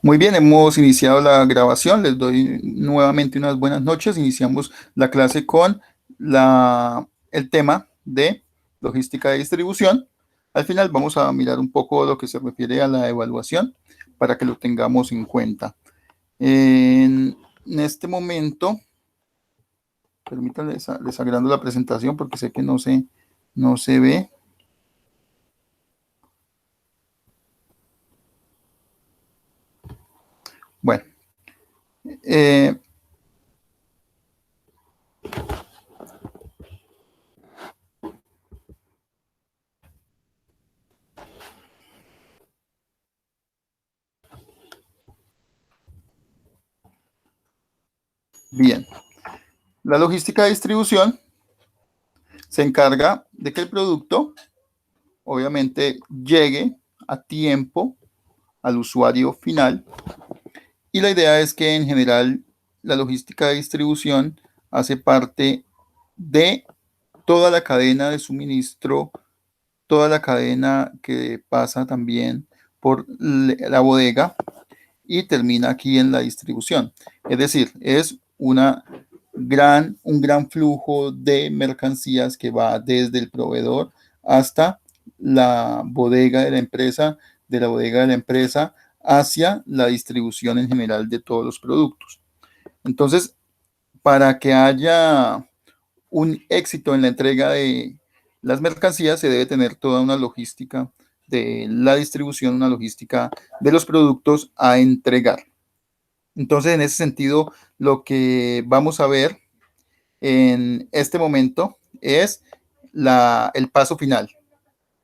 Muy bien, hemos iniciado la grabación. Les doy nuevamente unas buenas noches. Iniciamos la clase con el tema de logística de distribución. Al final vamos a mirar un poco lo que se refiere a la evaluación para que lo tengamos en cuenta. En este momento, permítanme les agrando la presentación porque sé que no se ve. Bueno, eh, bien. La logística de distribución se encarga de que el producto obviamente llegue a tiempo al usuario final, y la idea es que en general la logística de distribución hace parte de toda la cadena de suministro, toda la cadena que pasa también por la bodega y termina aquí en la distribución. Es decir, es un gran flujo de mercancías que va desde el proveedor hasta la bodega de la empresa, de la bodega de la empresa hacia la distribución en general de todos los productos. Entonces, para que haya un éxito en la entrega de las mercancías, se debe tener toda una logística de la distribución, una logística de los productos a entregar. Entonces, en ese sentido, lo que vamos a ver en este momento es el paso final.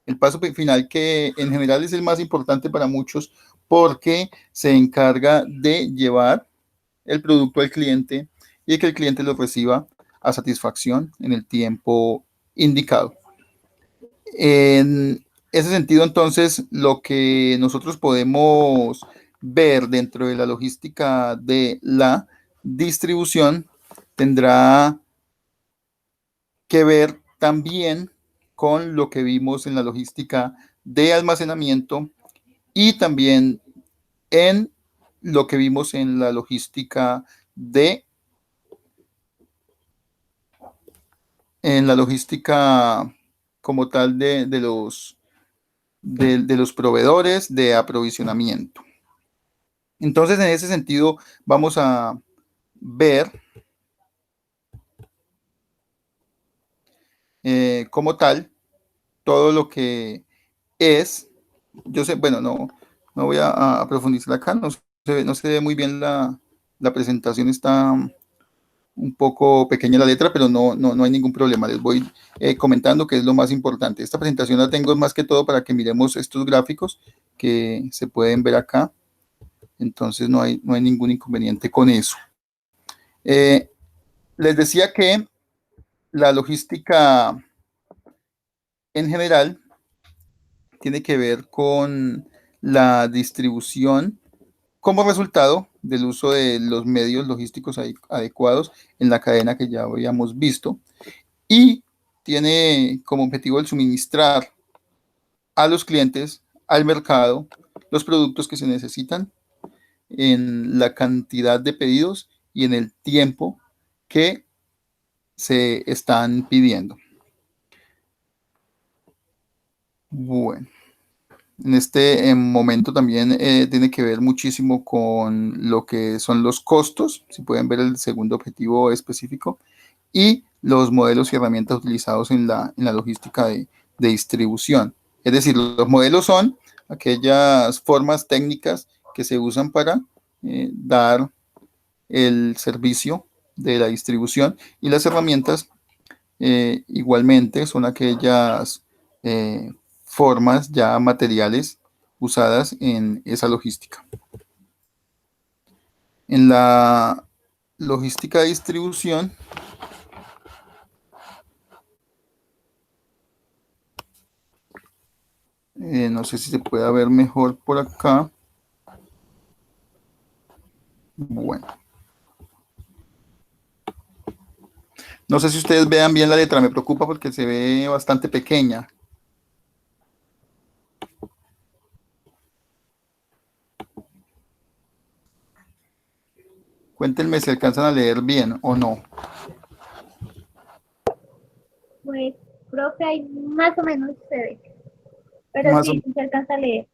El paso final que en general es el más importante para muchos porque se encarga de llevar el producto al cliente y que el cliente lo reciba a satisfacción en el tiempo indicado. En ese sentido, entonces, lo que nosotros podemos ver dentro de la logística de la distribución tendrá que ver también con lo que vimos en la logística de almacenamiento y también en lo que vimos en la logística en la logística como tal de los proveedores de aprovisionamiento. Entonces, en ese sentido, vamos a ver como tal todo lo que es. Yo sé, bueno, no voy a profundizar acá, no se ve muy bien la presentación, está un poco pequeña la letra, pero no hay ningún problema. Les voy comentando que es lo más importante. Esta presentación la tengo más que todo para que miremos estos gráficos que se pueden ver acá. Entonces no hay ningún inconveniente con eso. Eh, Les decía que la logística en general tiene que ver con la distribución como resultado del uso de los medios logísticos adecuados en la cadena que ya habíamos visto, y tiene como objetivo el suministrar a los clientes, al mercado, los productos que se necesitan en la cantidad de pedidos y en el tiempo que se están pidiendo. Bueno, en este momento también tiene que ver muchísimo con lo que son los costos, si pueden ver el segundo objetivo específico, y los modelos y herramientas utilizados en en la logística de distribución. Es decir, los modelos son aquellas formas técnicas que se usan para dar el servicio de la distribución, y las herramientas igualmente son aquellas formas ya materiales usadas en esa logística. En la logística de distribución, no sé si se puede ver mejor por acá. Bueno, no sé si ustedes vean bien la letra, me preocupa porque se ve bastante pequeña. Cuéntenme si alcanzan a leer bien o no. Pues, profe, ahí más o menos se ve. Pero Más o sí, se alcanza a leer.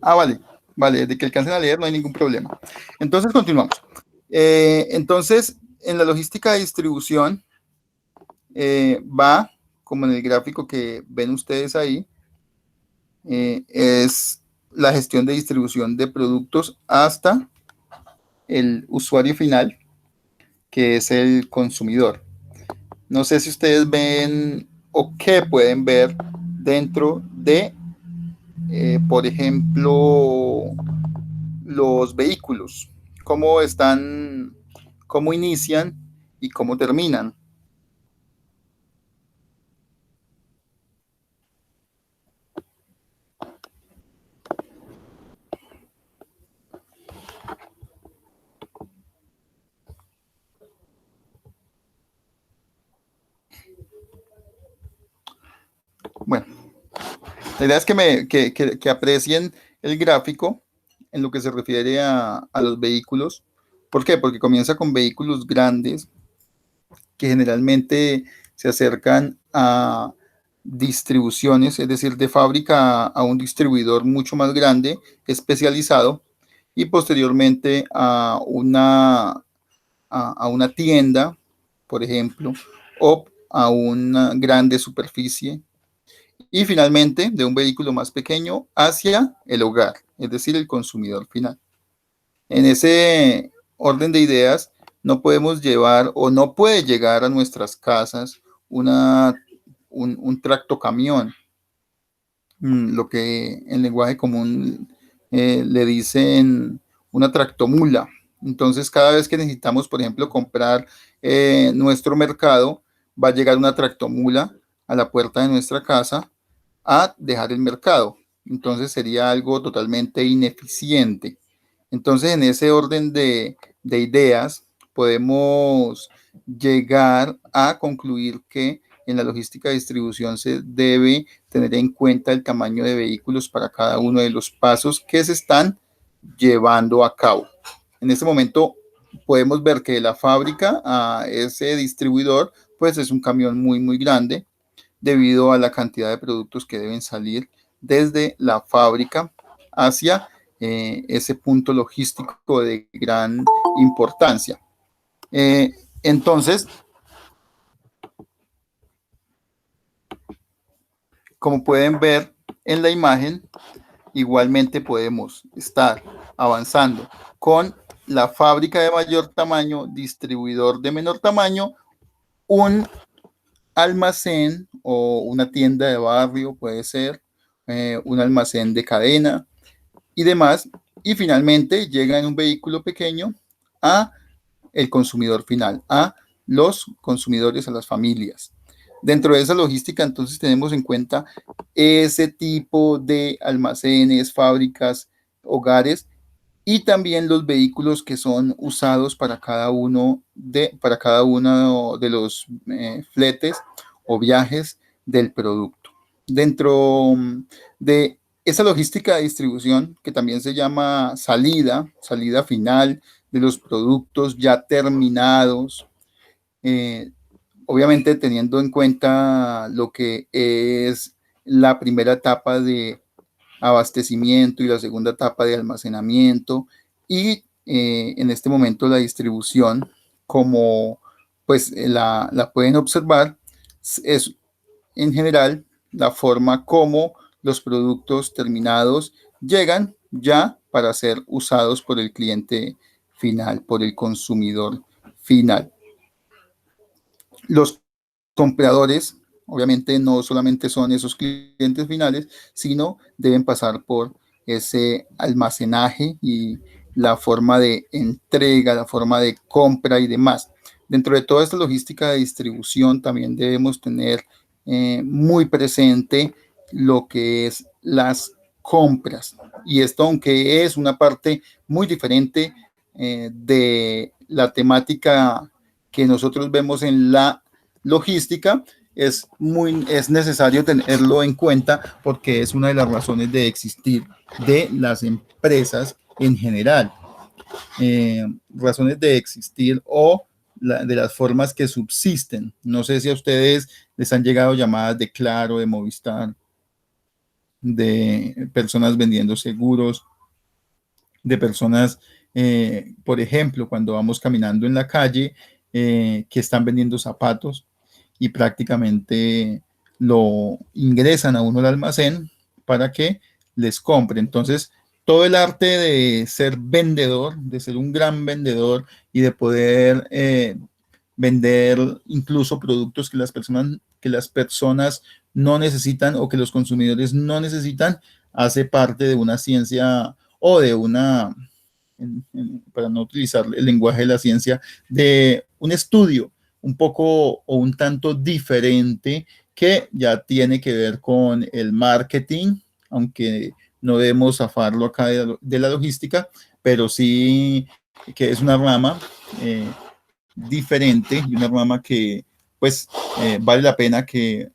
Vale, vale, de que alcancen a leer no hay ningún problema. Entonces, continuamos. Entonces, en la logística de distribución va, como en el gráfico que ven ustedes ahí, es la gestión de distribución de productos hasta el usuario final, que es el consumidor. No sé si ustedes ven o qué pueden ver dentro de, por ejemplo, los vehículos, cómo están, cómo inician y cómo terminan. Bueno, la idea es que aprecien el gráfico en lo que se refiere a los vehículos. ¿Por qué? Porque comienza con vehículos grandes que generalmente se acercan a distribuciones, es decir, de fábrica a un distribuidor mucho más grande, especializado, y posteriormente a una tienda, por ejemplo, o a una grande superficie, y finalmente de un vehículo más pequeño hacia el hogar, es decir, el consumidor final. En ese orden de ideas, no podemos llevar o no puede llegar a nuestras casas un tractocamión, lo que en lenguaje común le dicen una tractomula. Entonces, cada vez que necesitamos, por ejemplo, comprar nuestro mercado, va a llegar una tractomula a la puerta de nuestra casa a dejar el mercado. Entonces, sería algo totalmente ineficiente. Entonces, en ese orden de ideas, podemos llegar a concluir que en la logística de distribución se debe tener en cuenta el tamaño de vehículos para cada uno de los pasos que se están llevando a cabo. En este momento podemos ver que de la fábrica a ese distribuidor, pues es un camión muy, muy grande debido a la cantidad de productos que deben salir desde la fábrica hacia ese punto logístico de gran importancia. Entonces, como pueden ver en la imagen, igualmente podemos estar avanzando con la fábrica de mayor tamaño, distribuidor de menor tamaño, un almacén o una tienda de barrio, puede ser un almacén de cadena y demás, y finalmente llega en un vehículo pequeño a el consumidor final, a los consumidores, a las familias. Dentro de esa logística, entonces, tenemos en cuenta ese tipo de almacenes, fábricas, hogares y también los vehículos que son usados para cada uno de los fletes o viajes del producto. Dentro de esa logística de distribución, que también se llama salida final de los productos ya terminados, eh, obviamente teniendo en cuenta lo que es la primera etapa de abastecimiento y la segunda etapa de almacenamiento y en este momento la distribución, como pues la pueden observar, es en general la forma como los productos terminados llegan ya para ser usados por el cliente final, por el consumidor final. Los compradores, obviamente, no solamente son esos clientes finales, sino deben pasar por ese almacenaje y la forma de entrega, la forma de compra y demás. Dentro de toda esta logística de distribución también debemos tener muy presente lo que es las compras. Y esto, aunque es una parte muy diferente de la temática que nosotros vemos en la logística, es necesario tenerlo en cuenta porque es una de las razones de existir de las empresas en general. razones de existir o de las formas que subsisten. No sé si a ustedes les han llegado llamadas de Claro, de Movistar, de personas vendiendo seguros, de personas, por ejemplo, cuando vamos caminando en la calle, que están vendiendo zapatos y prácticamente lo ingresan a uno al almacén para que les compre. Entonces, todo el arte de ser vendedor, de ser un gran vendedor y de poder vender incluso productos que las personas no necesitan o que los consumidores no necesitan, hace parte de una ciencia o de una, para no utilizar el lenguaje de la ciencia, de un estudio un poco o un tanto diferente que ya tiene que ver con el marketing, aunque no debemos zafarlo acá de la logística, pero sí que es una rama diferente y una rama que pues vale la pena que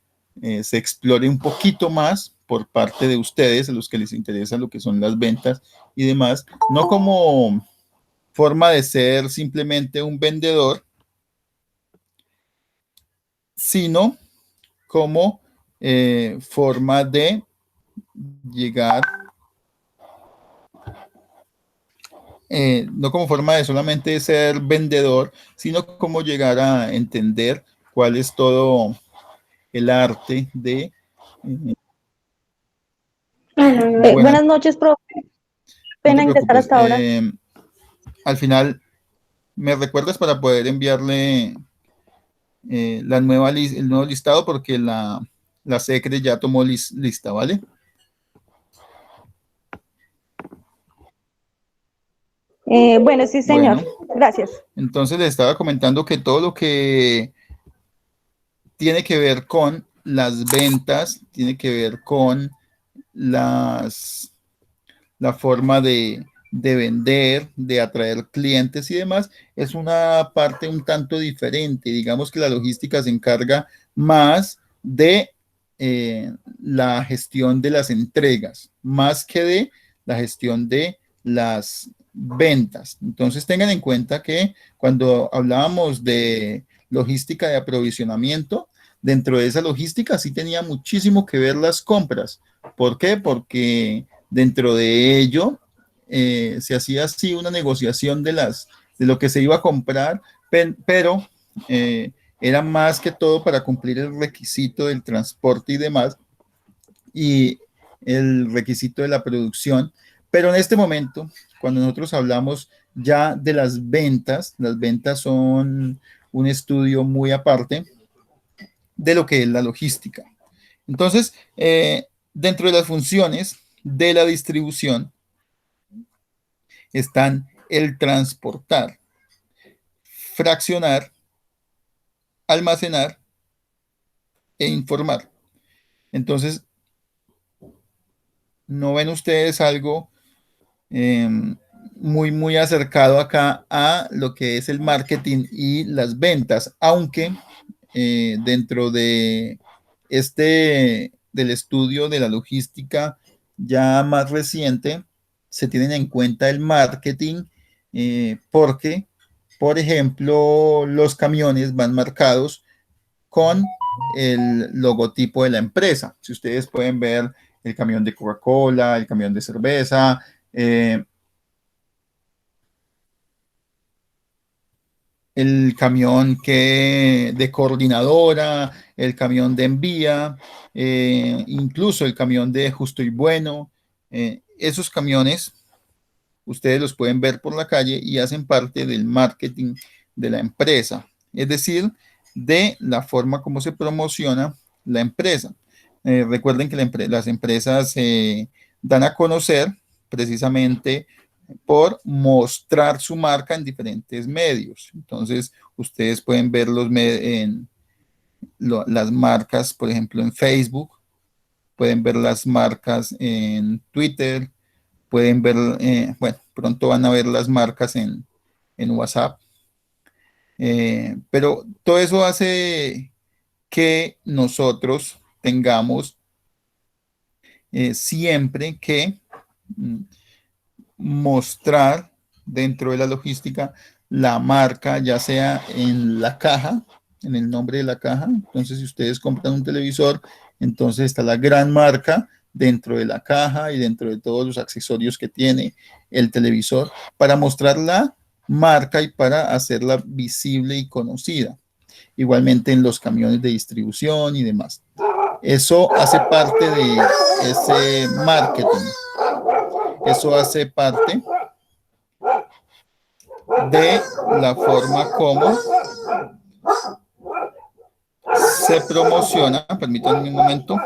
se explore un poquito más por parte de ustedes, a los que les interesa lo que son las ventas y demás, no como forma de ser simplemente un vendedor, sino como forma de llegar, no como forma de solamente ser vendedor, sino como llegar a entender cuál es todo el arte de... Buenas noches, profe. No te Pena ingresar preocupes. hasta ahora. Al final, ¿me recuerdas para poder enviarle el nuevo listado? Porque la Secre ya tomó lista, ¿vale? Bueno, sí, señor. Bueno, Gracias. entonces le estaba comentando que todo lo que tiene que ver con las ventas, tiene que ver con la forma de vender, de atraer clientes y demás, es una parte un tanto diferente. Digamos que la logística se encarga más de la gestión de las entregas, más que de la gestión de las ventas. Entonces tengan en cuenta que cuando hablábamos de logística de aprovisionamiento, dentro de esa logística sí tenía muchísimo que ver las compras. ¿Por qué? Porque dentro de ello se hacía así una negociación de lo que se iba a comprar, pero era más que todo para cumplir el requisito del transporte y demás, y el requisito de la producción. Pero en este momento, cuando nosotros hablamos ya de las ventas son un estudio muy aparte de lo que es la logística. Entonces, dentro de las funciones de la distribución están el transportar, fraccionar, almacenar e informar. Entonces, ¿no ven ustedes algo eh, muy acercado acá a lo que es el marketing y las ventas? Aunque dentro de del estudio de la logística ya más reciente, se tienen en cuenta el marketing porque, por ejemplo, los camiones van marcados con el logotipo de la empresa. Si ustedes pueden ver el camión de Coca-Cola, el camión de cerveza, el camión de coordinadora, el camión de envía, incluso el camión de Justo y Bueno. Esos camiones ustedes los pueden ver por la calle y hacen parte del marketing de la empresa, es decir, de la forma como se promociona la empresa. Recuerden que las empresas se dan a conocer precisamente por mostrar su marca en diferentes medios. Entonces, ustedes pueden ver las marcas, por ejemplo, en Facebook, pueden ver las marcas en Twitter, pueden ver, bueno, pronto van a ver las marcas en WhatsApp. Pero todo eso hace que nosotros tengamos siempre que mostrar dentro de la logística la marca, ya sea en la caja, en el nombre de la caja. Entonces, si ustedes compran un televisor, entonces está la gran marca dentro de la caja y dentro de todos los accesorios que tiene el televisor para mostrar la marca y para hacerla visible y conocida. Igualmente en los camiones de distribución y demás. Eso hace parte de ese marketing. Eso hace parte de la forma como se promociona. Permítanme un momento.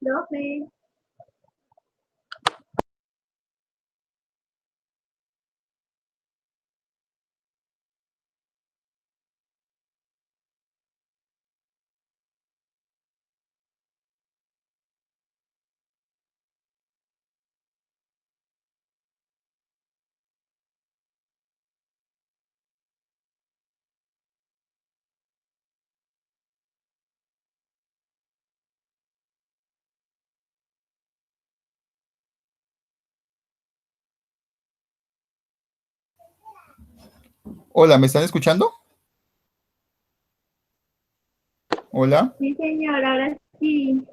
Profe. Hola, ¿me están escuchando? Hola. Sí, señor, ahora sí.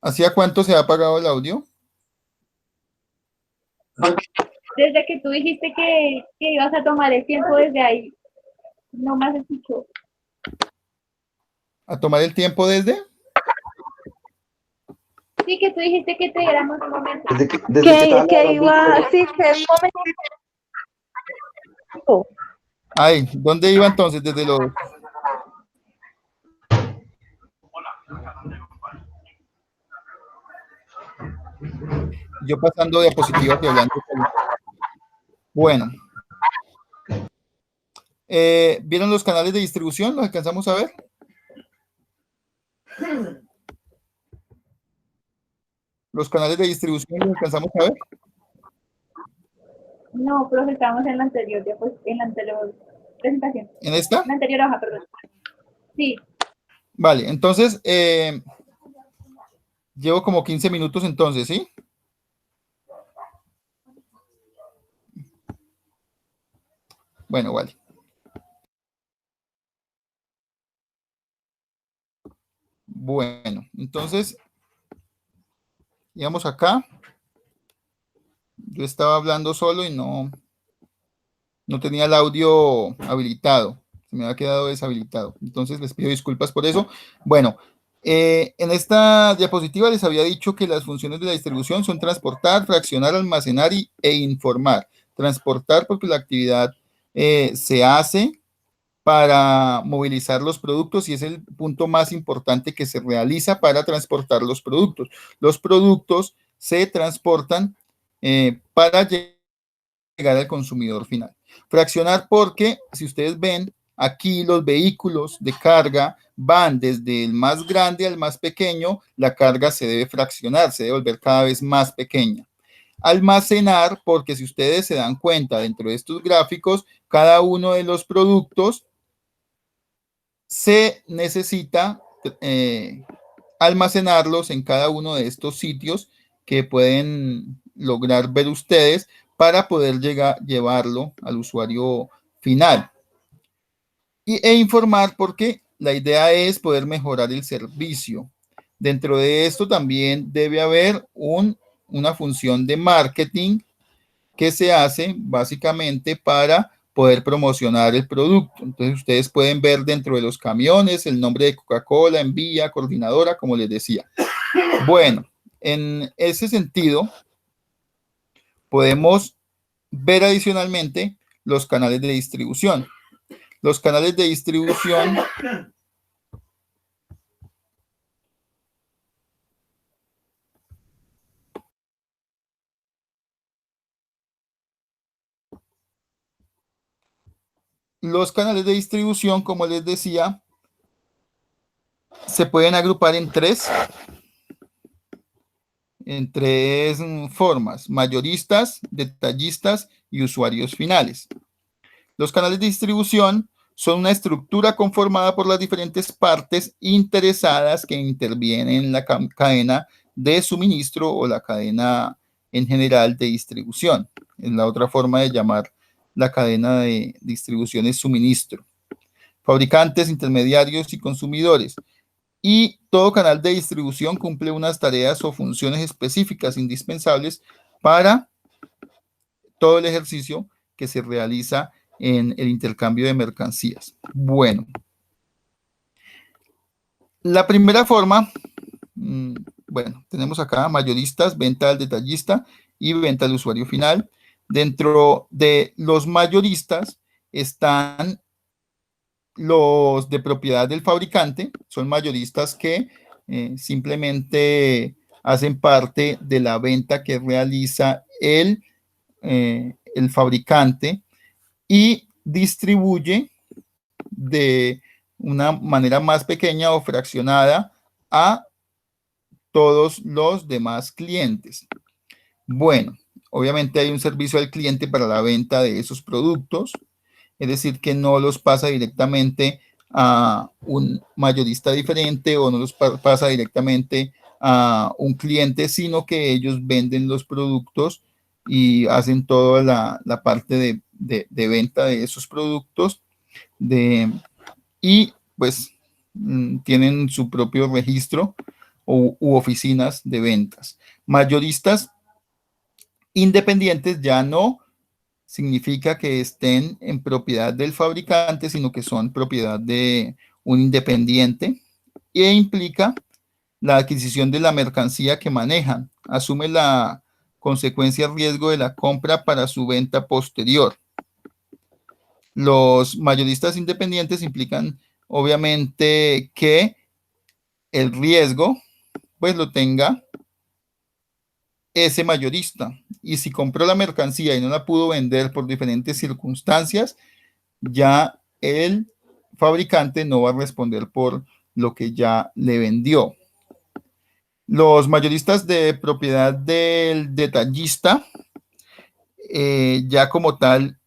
¿Hacía cuánto se ha apagado el audio? Desde que tú dijiste que ibas a tomar el tiempo desde ahí, no más escuchó. ¿A tomar el tiempo desde? Sí, que tú dijiste que te diéramos un momento. Que iba, sí, que un momento. Ay, ¿dónde iba entonces? Desde los... Yo pasando diapositivas y hablando. Bueno. ¿Vieron los canales de distribución? ¿Los alcanzamos a ver? ¿Los canales de distribución los alcanzamos a ver? No, profe, estábamos en la anterior, pues, en la anterior presentación. ¿En esta? En la anterior hoja, perdón. Sí. Vale, entonces, llevo como 15 minutos entonces, ¿sí? Bueno, vale. Bueno, entonces, digamos acá. Yo estaba hablando solo y no tenía el audio habilitado. Se me había quedado deshabilitado. Entonces les pido disculpas por eso. Bueno, en esta diapositiva les había dicho que las funciones de la distribución son transportar, fraccionar, almacenar e informar. Transportar porque la actividad se hace para movilizar los productos y es el punto más importante que se realiza para transportar los productos. Los productos se transportan para llegar al consumidor final. Fraccionar porque, si ustedes ven, aquí los vehículos de carga van desde el más grande al más pequeño, la carga se debe fraccionar, se debe volver cada vez más pequeña. Almacenar porque si ustedes se dan cuenta dentro de estos gráficos, cada uno de los productos se necesita almacenarlos en cada uno de estos sitios que pueden lograr ver ustedes para poder llevarlo al usuario final. E informar porque la idea es poder mejorar el servicio. Dentro de esto también debe haber una función de marketing que se hace básicamente para poder promocionar el producto. Entonces ustedes pueden ver dentro de los camiones el nombre de Coca-Cola, Envía, Coordinadora, como les decía. Bueno, en ese sentido, podemos ver adicionalmente los canales de distribución. Los canales de distribución como les decía, se pueden agrupar en tres formas: mayoristas, detallistas y usuarios finales. Los canales de distribución son una estructura conformada por las diferentes partes interesadas que intervienen en la cadena de suministro o la cadena en general de distribución. Es la otra forma de llamar la cadena de distribución es suministro. Fabricantes, intermediarios y consumidores. Y todo canal de distribución cumple unas tareas o funciones específicas indispensables para todo el ejercicio que se realiza en el intercambio de mercancías. Bueno, la primera forma, bueno, tenemos acá mayoristas, venta al detallista y venta al usuario final. Dentro de los mayoristas están los de propiedad del fabricante, son mayoristas que simplemente hacen parte de la venta que realiza el fabricante y distribuye de una manera más pequeña o fraccionada a todos los demás clientes. Bueno, obviamente hay un servicio al cliente para la venta de esos productos, es decir, que no los pasa directamente a un mayorista diferente o no los pasa directamente a un cliente, sino que ellos venden los productos y hacen toda la parte de venta de esos productos y pues tienen su propio registro u oficinas de ventas. Mayoristas independientes ya no significa que estén en propiedad del fabricante, sino que son propiedad de un independiente e implica la adquisición de la mercancía que manejan. Asume la consecuencia riesgo de la compra para su venta posterior. Los mayoristas independientes implican, obviamente, que el riesgo, pues lo tenga ese mayorista. Y si compró la mercancía y no la pudo vender por diferentes circunstancias, ya el fabricante no va a responder por lo que ya le vendió. Los mayoristas de propiedad del detallista, ya como tal,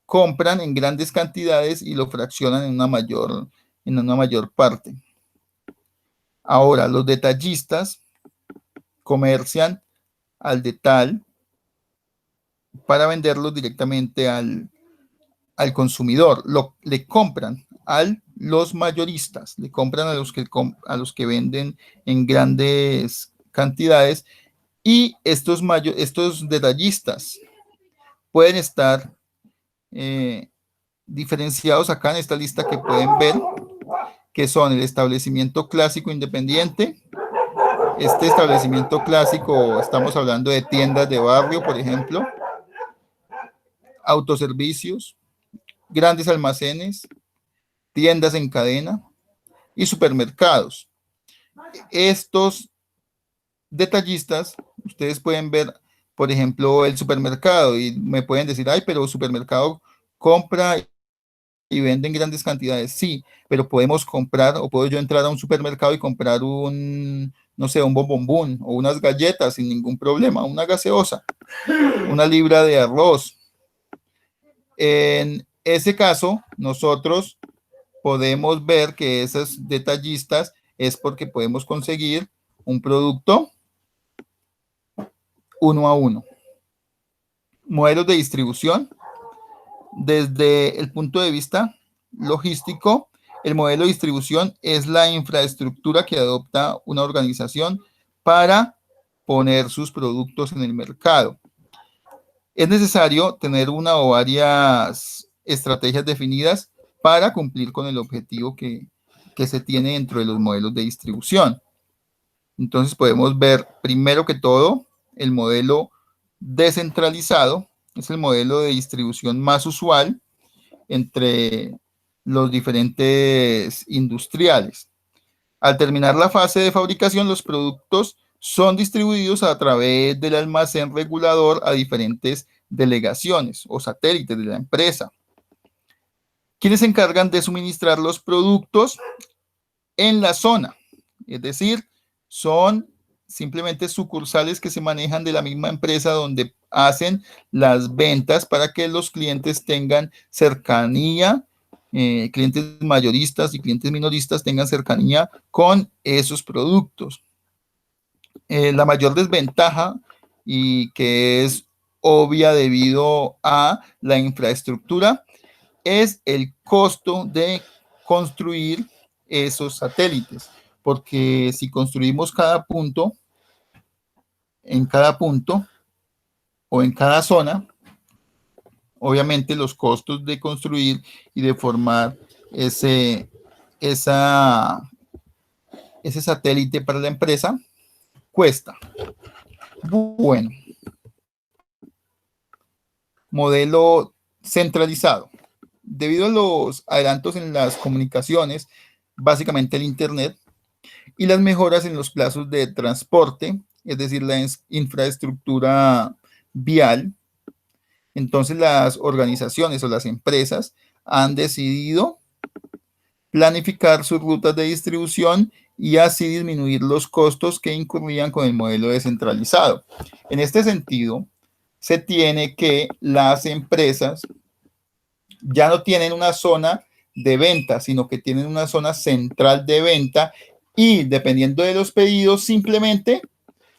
compran en grandes cantidades y lo fraccionan en una mayor parte. Ahora, los detallistas comercian al detal para venderlos directamente al consumidor. Le compran a los mayoristas, le compran a los que venden en grandes cantidades y estos detallistas pueden estar diferenciados acá en esta lista que pueden ver, que son el establecimiento clásico independiente. Este establecimiento clásico, estamos hablando de tiendas de barrio, por ejemplo, autoservicios, grandes almacenes, tiendas en cadena y supermercados. Estos detallistas, ustedes pueden ver, por ejemplo, el supermercado y me pueden decir, ay, pero el supermercado compra y vende en grandes cantidades. Sí, pero podemos comprar o puedo yo entrar a un supermercado y comprar no sé, un bombombón o unas galletas sin ningún problema, una gaseosa, una libra de arroz. En ese caso, nosotros podemos ver que esos detallistas es porque podemos conseguir un producto uno a uno. Modelos de distribución. Desde el punto de vista logístico, el modelo de distribución es la infraestructura que adopta una organización para poner sus productos en el mercado. Es necesario tener una o varias estrategias definidas para cumplir con el objetivo que se tiene dentro de los modelos de distribución. Entonces podemos ver primero que todo el modelo descentralizado, es el modelo de distribución más usual entre los diferentes industriales. Al terminar la fase de fabricación, los productos son distribuidos a través del almacén regulador a diferentes delegaciones o satélites de la empresa, quienes se encargan de suministrar los productos en la zona, es decir, son simplemente sucursales que se manejan de la misma empresa donde hacen las ventas para que los clientes tengan cercanía, clientes mayoristas y clientes minoristas tengan cercanía con esos productos. La mayor desventaja, y que es obvia debido a la infraestructura, es el costo de construir esos satélites, porque si construimos en cada punto o en cada zona, obviamente los costos de construir y de formar ese satélite para la empresa cuesta. Bueno, modelo centralizado. Debido a los adelantos en las comunicaciones, básicamente el Internet, y las mejoras en los plazos de transporte, es decir, la infraestructura vial. Entonces las organizaciones o las empresas han decidido planificar sus rutas de distribución y así disminuir los costos que incurrían con el modelo descentralizado. En este sentido, se tiene que las empresas ya no tienen una zona de venta, sino que tienen una zona central de venta y dependiendo de los pedidos, simplemente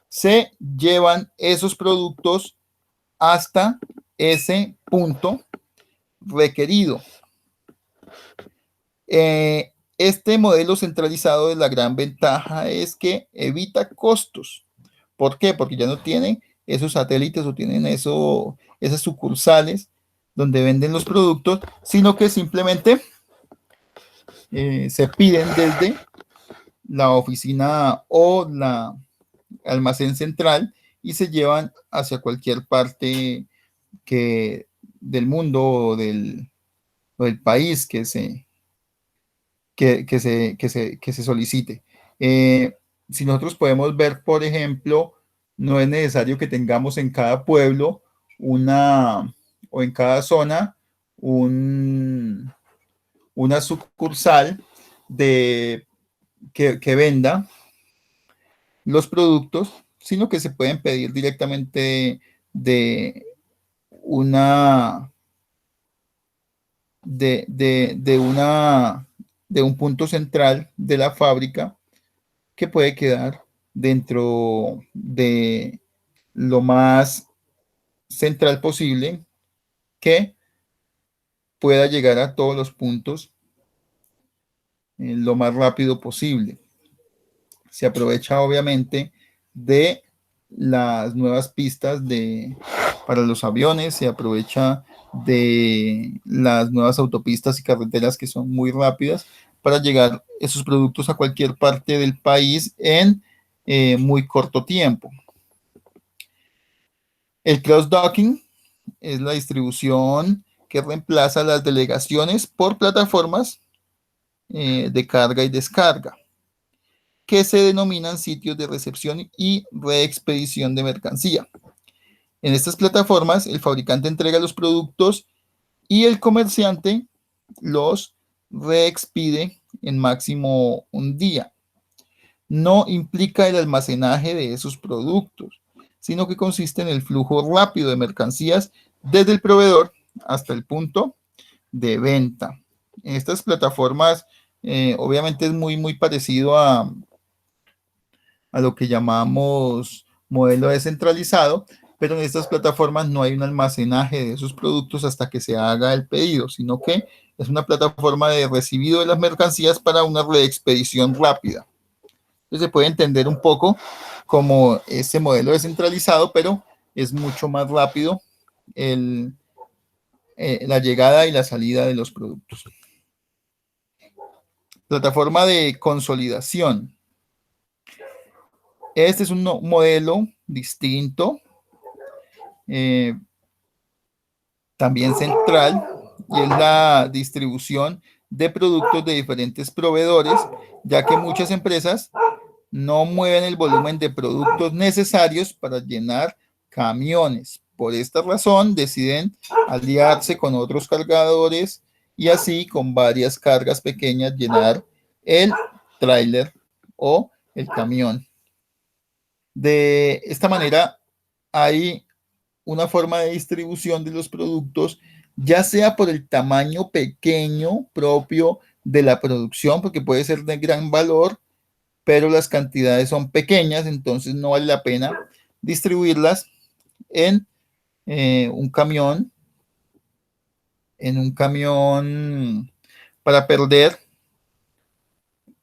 se llevan esos productos hasta ese punto requerido. Este modelo centralizado de la gran ventaja es que evita costos. ¿Por qué? Porque ya no tienen esos satélites o tienen esas sucursales donde venden los productos, sino que simplemente se piden desde la oficina o la almacén central y se llevan hacia cualquier parte del mundo o del país que se solicite. Si nosotros podemos ver, por ejemplo, no es necesario que tengamos en cada pueblo o en cada zona una sucursal que venda los productos, sino que se pueden pedir directamente de un punto central de la fábrica que puede quedar dentro de lo más central posible, que pueda llegar a todos los puntos lo más rápido posible. Se aprovecha obviamente de las nuevas pistas para los aviones, se aprovecha de las nuevas autopistas y carreteras que son muy rápidas para llegar esos productos a cualquier parte del país en muy corto tiempo. El cross-docking es la distribución que reemplaza las delegaciones por plataformas de carga y descarga, que se denominan sitios de recepción y reexpedición de mercancía. En estas plataformas, el fabricante entrega los productos y el comerciante los reexpide en máximo un día. No implica el almacenaje de esos productos, sino que consiste en el flujo rápido de mercancías desde el proveedor hasta el punto de venta. En estas plataformas, obviamente es muy parecido a lo que llamamos modelo descentralizado, pero en estas plataformas no hay un almacenaje de esos productos hasta que se haga el pedido, sino que es una plataforma de recibido de las mercancías para una reexpedición rápida. Entonces se puede entender un poco como ese modelo descentralizado, pero es mucho más rápido la llegada y la salida de los productos. Plataforma de consolidación. Este es un modelo distinto, también central, y es la distribución de productos de diferentes proveedores, ya que muchas empresas no mueven el volumen de productos necesarios para llenar camiones. Por esta razón, deciden aliarse con otros cargadores y así con varias cargas pequeñas llenar el tráiler o el camión. De esta manera, hay una forma de distribución de los productos, ya sea por el tamaño pequeño propio de la producción, porque puede ser de gran valor, pero las cantidades son pequeñas, entonces no vale la pena distribuirlas en un camión para perder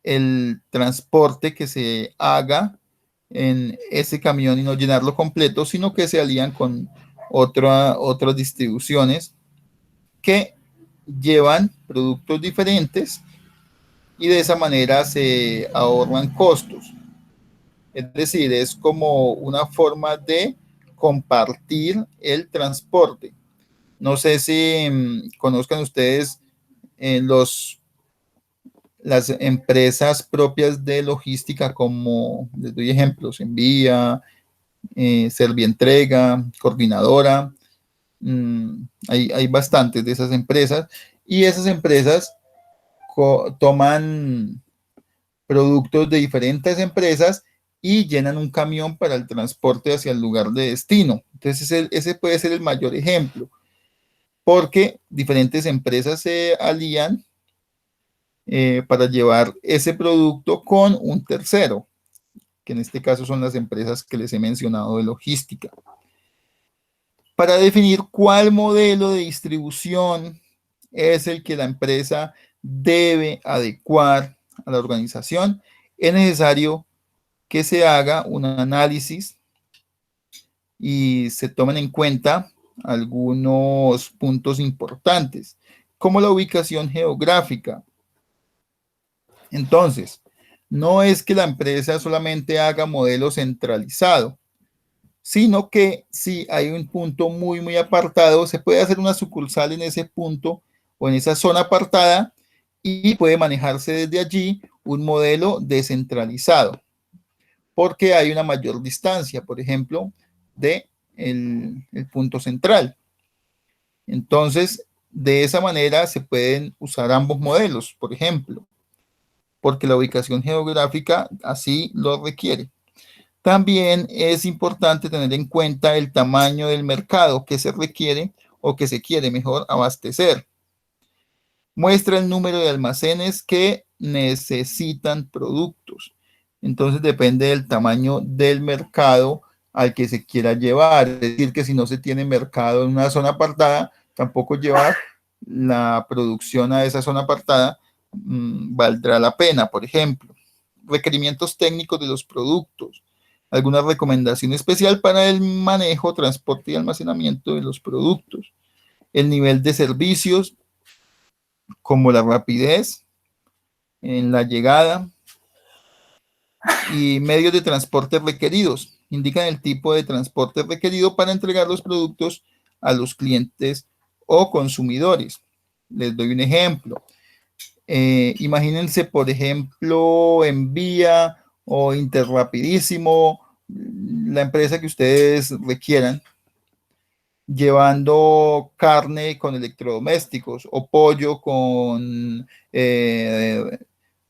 el transporte que se haga en ese camión y no llenarlo completo, sino que se alían con otras distribuciones que llevan productos diferentes y de esa manera se ahorran costos. Es decir, es como una forma de compartir el transporte. No sé si conozcan ustedes los las empresas propias de logística, como les doy ejemplos, Envía, Servientrega, Coordinadora. Hay bastantes de esas empresas, y esas empresas toman productos de diferentes empresas y llenan un camión para el transporte hacia el lugar de destino. Entonces ese puede ser el mayor ejemplo, porque diferentes empresas se alían para llevar ese producto con un tercero, que en este caso son las empresas que les he mencionado de logística. Para definir cuál modelo de distribución es el que la empresa debe adecuar a la organización, es necesario que se haga un análisis y se tomen en cuenta algunos puntos importantes, como la ubicación geográfica. Entonces, no es que la empresa solamente haga modelo centralizado, sino que si hay un punto muy apartado, se puede hacer una sucursal en ese punto o en esa zona apartada, y puede manejarse desde allí un modelo descentralizado, porque hay una mayor distancia, por ejemplo, de el punto central. Entonces, de esa manera se pueden usar ambos modelos, por ejemplo, porque la ubicación geográfica así lo requiere. También es importante tener en cuenta el tamaño del mercado que se requiere o que se quiere mejor abastecer. Muestra el número de almacenes que necesitan productos. Entonces depende del tamaño del mercado al que se quiera llevar. Es decir, que si no se tiene mercado en una zona apartada, tampoco llevar la producción a esa zona apartada valdrá la pena. Por ejemplo, requerimientos técnicos de los productos. Alguna recomendación especial para el manejo, transporte y almacenamiento de los productos. El nivel de servicios, como la rapidez en la llegada, y medios de transporte requeridos. Indican el tipo de transporte requerido para entregar los productos a los clientes o consumidores. Les doy un ejemplo. Imagínense, por ejemplo, Envía o Interrapidísimo, la empresa que ustedes requieran, llevando carne con electrodomésticos o pollo con,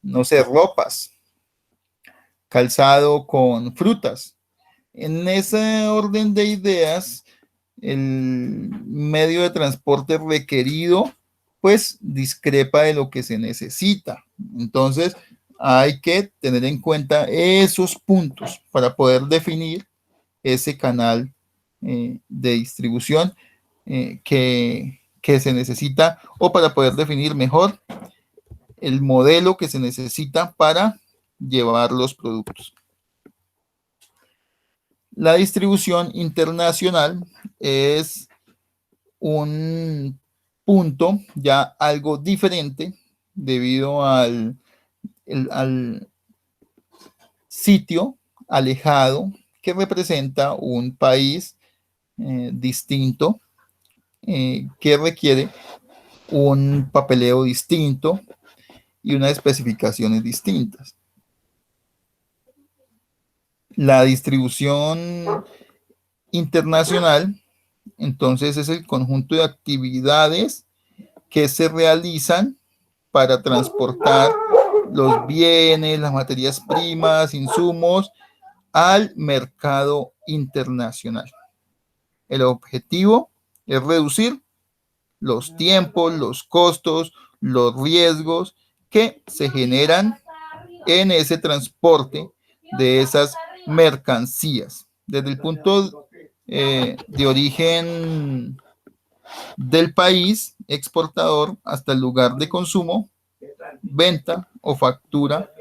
no sé, ropas, calzado con frutas. En ese orden de ideas, el medio de transporte requerido pues discrepa de lo que se necesita. Entonces hay que tener en cuenta esos puntos para poder definir ese canal de distribución que se necesita, o para poder definir mejor el modelo que se necesita para llevar los productos. La distribución internacional es un punto ya algo diferente debido al sitio alejado que representa un país distinto, que requiere un papeleo distinto y unas especificaciones distintas. La distribución internacional, entonces, es el conjunto de actividades que se realizan para transportar los bienes, las materias primas, insumos al mercado internacional. El objetivo es reducir los tiempos, los costos, los riesgos que se generan en ese transporte de esas mercancías, desde el punto de origen del país exportador hasta el lugar de consumo, venta o factura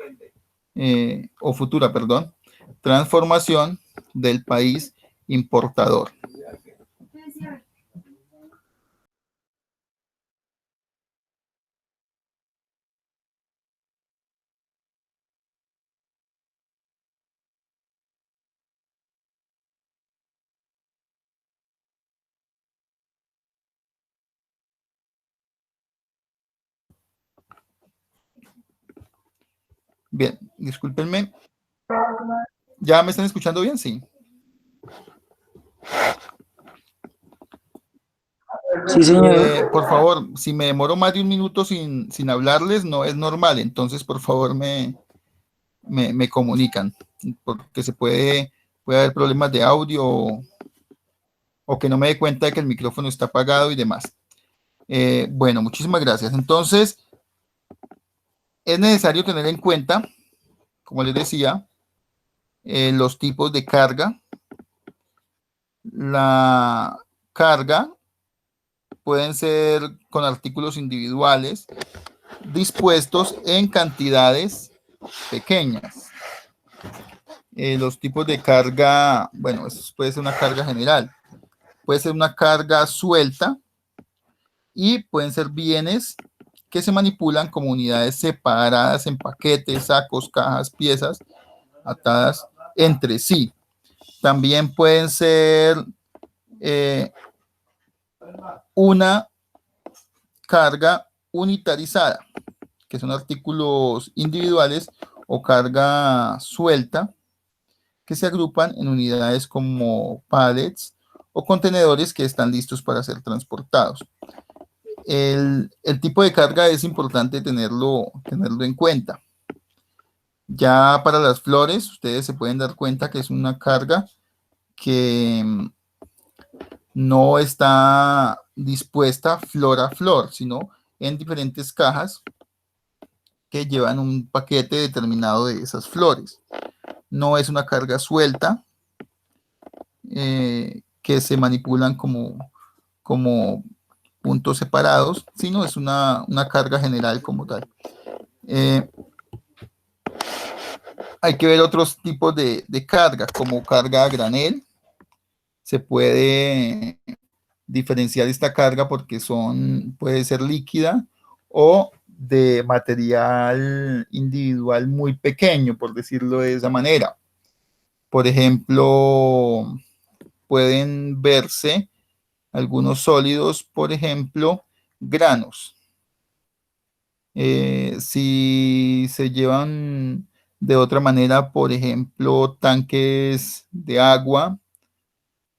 o futura, perdón, transformación del país importador. Bien, discúlpenme. ¿Ya me están escuchando bien? Sí. Sí, señor. Por favor, si me demoro más de un minuto sin hablarles, no es normal. Entonces, por favor, me comunican, porque puede haber problemas de audio o que no me dé cuenta de que el micrófono está apagado y demás. Bueno, muchísimas gracias. Entonces, es necesario tener en cuenta, como les decía, los tipos de carga. La carga pueden ser con artículos individuales dispuestos en cantidades pequeñas. Los tipos de carga, bueno, eso puede ser una carga general, puede ser una carga suelta y pueden ser bienes que se manipulan como unidades separadas en paquetes, sacos, cajas, piezas atadas entre sí. También pueden ser una carga unitarizada, que son artículos individuales o carga suelta que se agrupan en unidades como pallets o contenedores que están listos para ser transportados. El tipo de carga es importante tenerlo en cuenta. Ya para las flores, ustedes se pueden dar cuenta que es una carga que no está dispuesta flor a flor, sino en diferentes cajas que llevan un paquete determinado de esas flores. No es una carga suelta que se manipulan como puntos separados, sino es una carga general como tal. Hay que ver otros tipos de carga, como carga a granel. Se puede diferenciar esta carga porque puede ser líquida o de material individual muy pequeño, por decirlo de esa manera. Por ejemplo, pueden verse algunos sólidos, por ejemplo, granos. Si se llevan de otra manera, por ejemplo, tanques de agua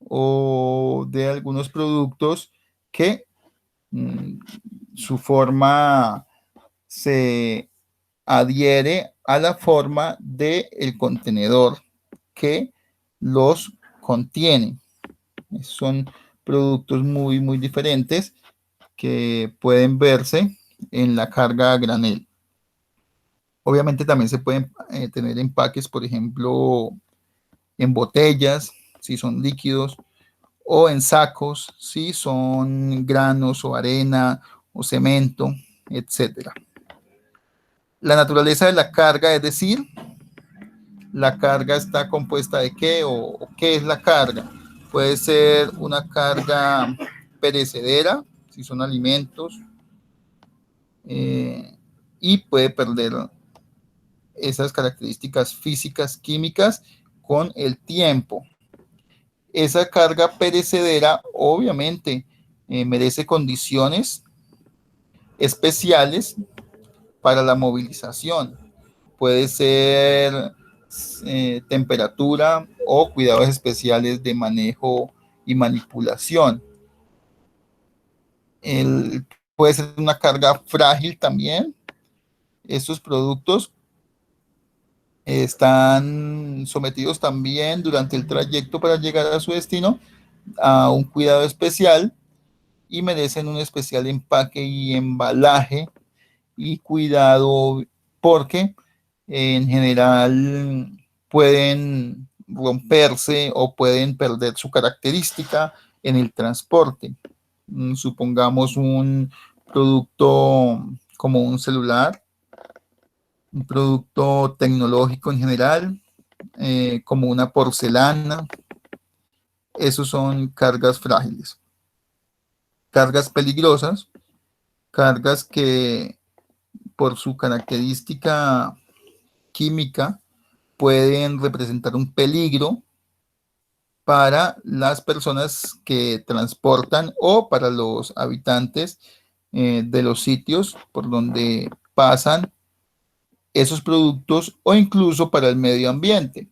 o de algunos productos que su forma se adhiere a la forma del contenedor que los contiene. Son productos muy, muy diferentes que pueden verse en la carga a granel. Obviamente también se pueden tener empaques, por ejemplo, en botellas, si son líquidos, o en sacos, si son granos o arena o cemento, etc. La naturaleza de la carga, es decir, la carga está compuesta de qué o qué es la carga. Puede ser una carga perecedera, si son alimentos, y puede perder esas características físicas, químicas con el tiempo. Esa carga perecedera obviamente merece condiciones especiales para la movilización. Puede ser temperatura o cuidados especiales de manejo y manipulación. Puede ser una carga frágil también. Estos productos están sometidos también durante el trayecto para llegar a su destino a un cuidado especial y merecen un especial empaque y embalaje y cuidado porque en general pueden romperse o pueden perder su característica en el transporte. Supongamos un producto como un celular, un producto tecnológico en general, como una porcelana. Esos son cargas frágiles. Cargas peligrosas, cargas que por su característica química pueden representar un peligro para las personas que transportan o para los habitantes de los sitios por donde pasan esos productos o incluso para el medio ambiente.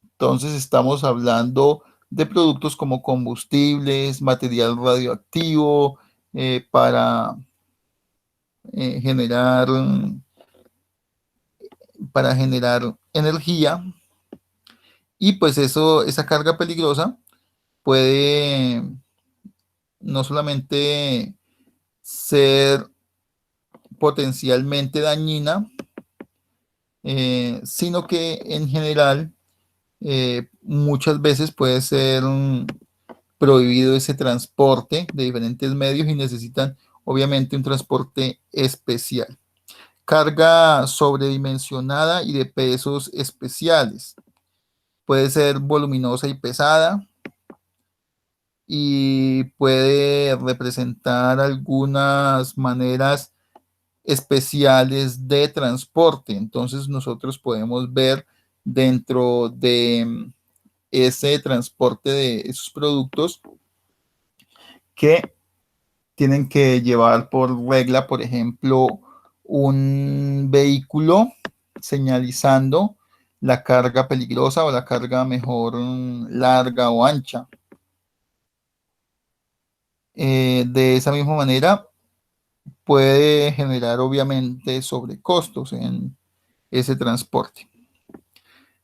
Entonces estamos hablando de productos como combustibles, material radioactivo, para generar energía, y pues esa carga peligrosa puede no solamente ser potencialmente dañina, sino que en general muchas veces puede ser prohibido ese transporte de diferentes medios y necesitan obviamente un transporte especial. Carga sobredimensionada y de pesos especiales. Puede ser voluminosa y pesada, y puede representar algunas maneras especiales de transporte. Entonces nosotros podemos ver dentro de ese transporte de esos productos que tienen que llevar por regla, por ejemplo, un vehículo señalizando la carga peligrosa o la carga mejor larga o ancha. De esa misma manera puede generar obviamente sobrecostos en ese transporte.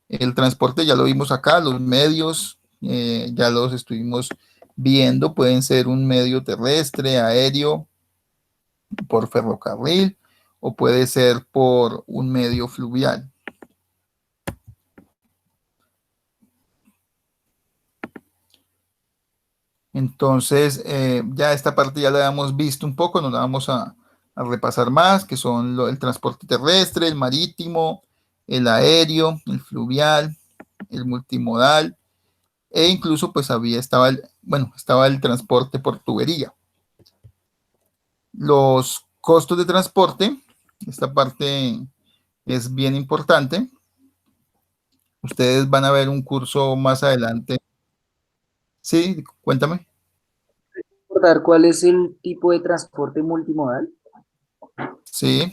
El transporte ya lo vimos acá, los medios ya los estuvimos viendo, pueden ser un medio terrestre, aéreo, por ferrocarril, o puede ser por un medio fluvial. Entonces, ya esta parte ya la hemos visto un poco, no la vamos a repasar más, que son el transporte terrestre, el marítimo, el aéreo, el fluvial, el multimodal, e incluso pues estaba el transporte por tubería. Los costos de transporte, esta parte es bien importante. Ustedes van a ver un curso más adelante. Sí, cuéntame. ¿Recordar cuál es el tipo de transporte multimodal? Sí.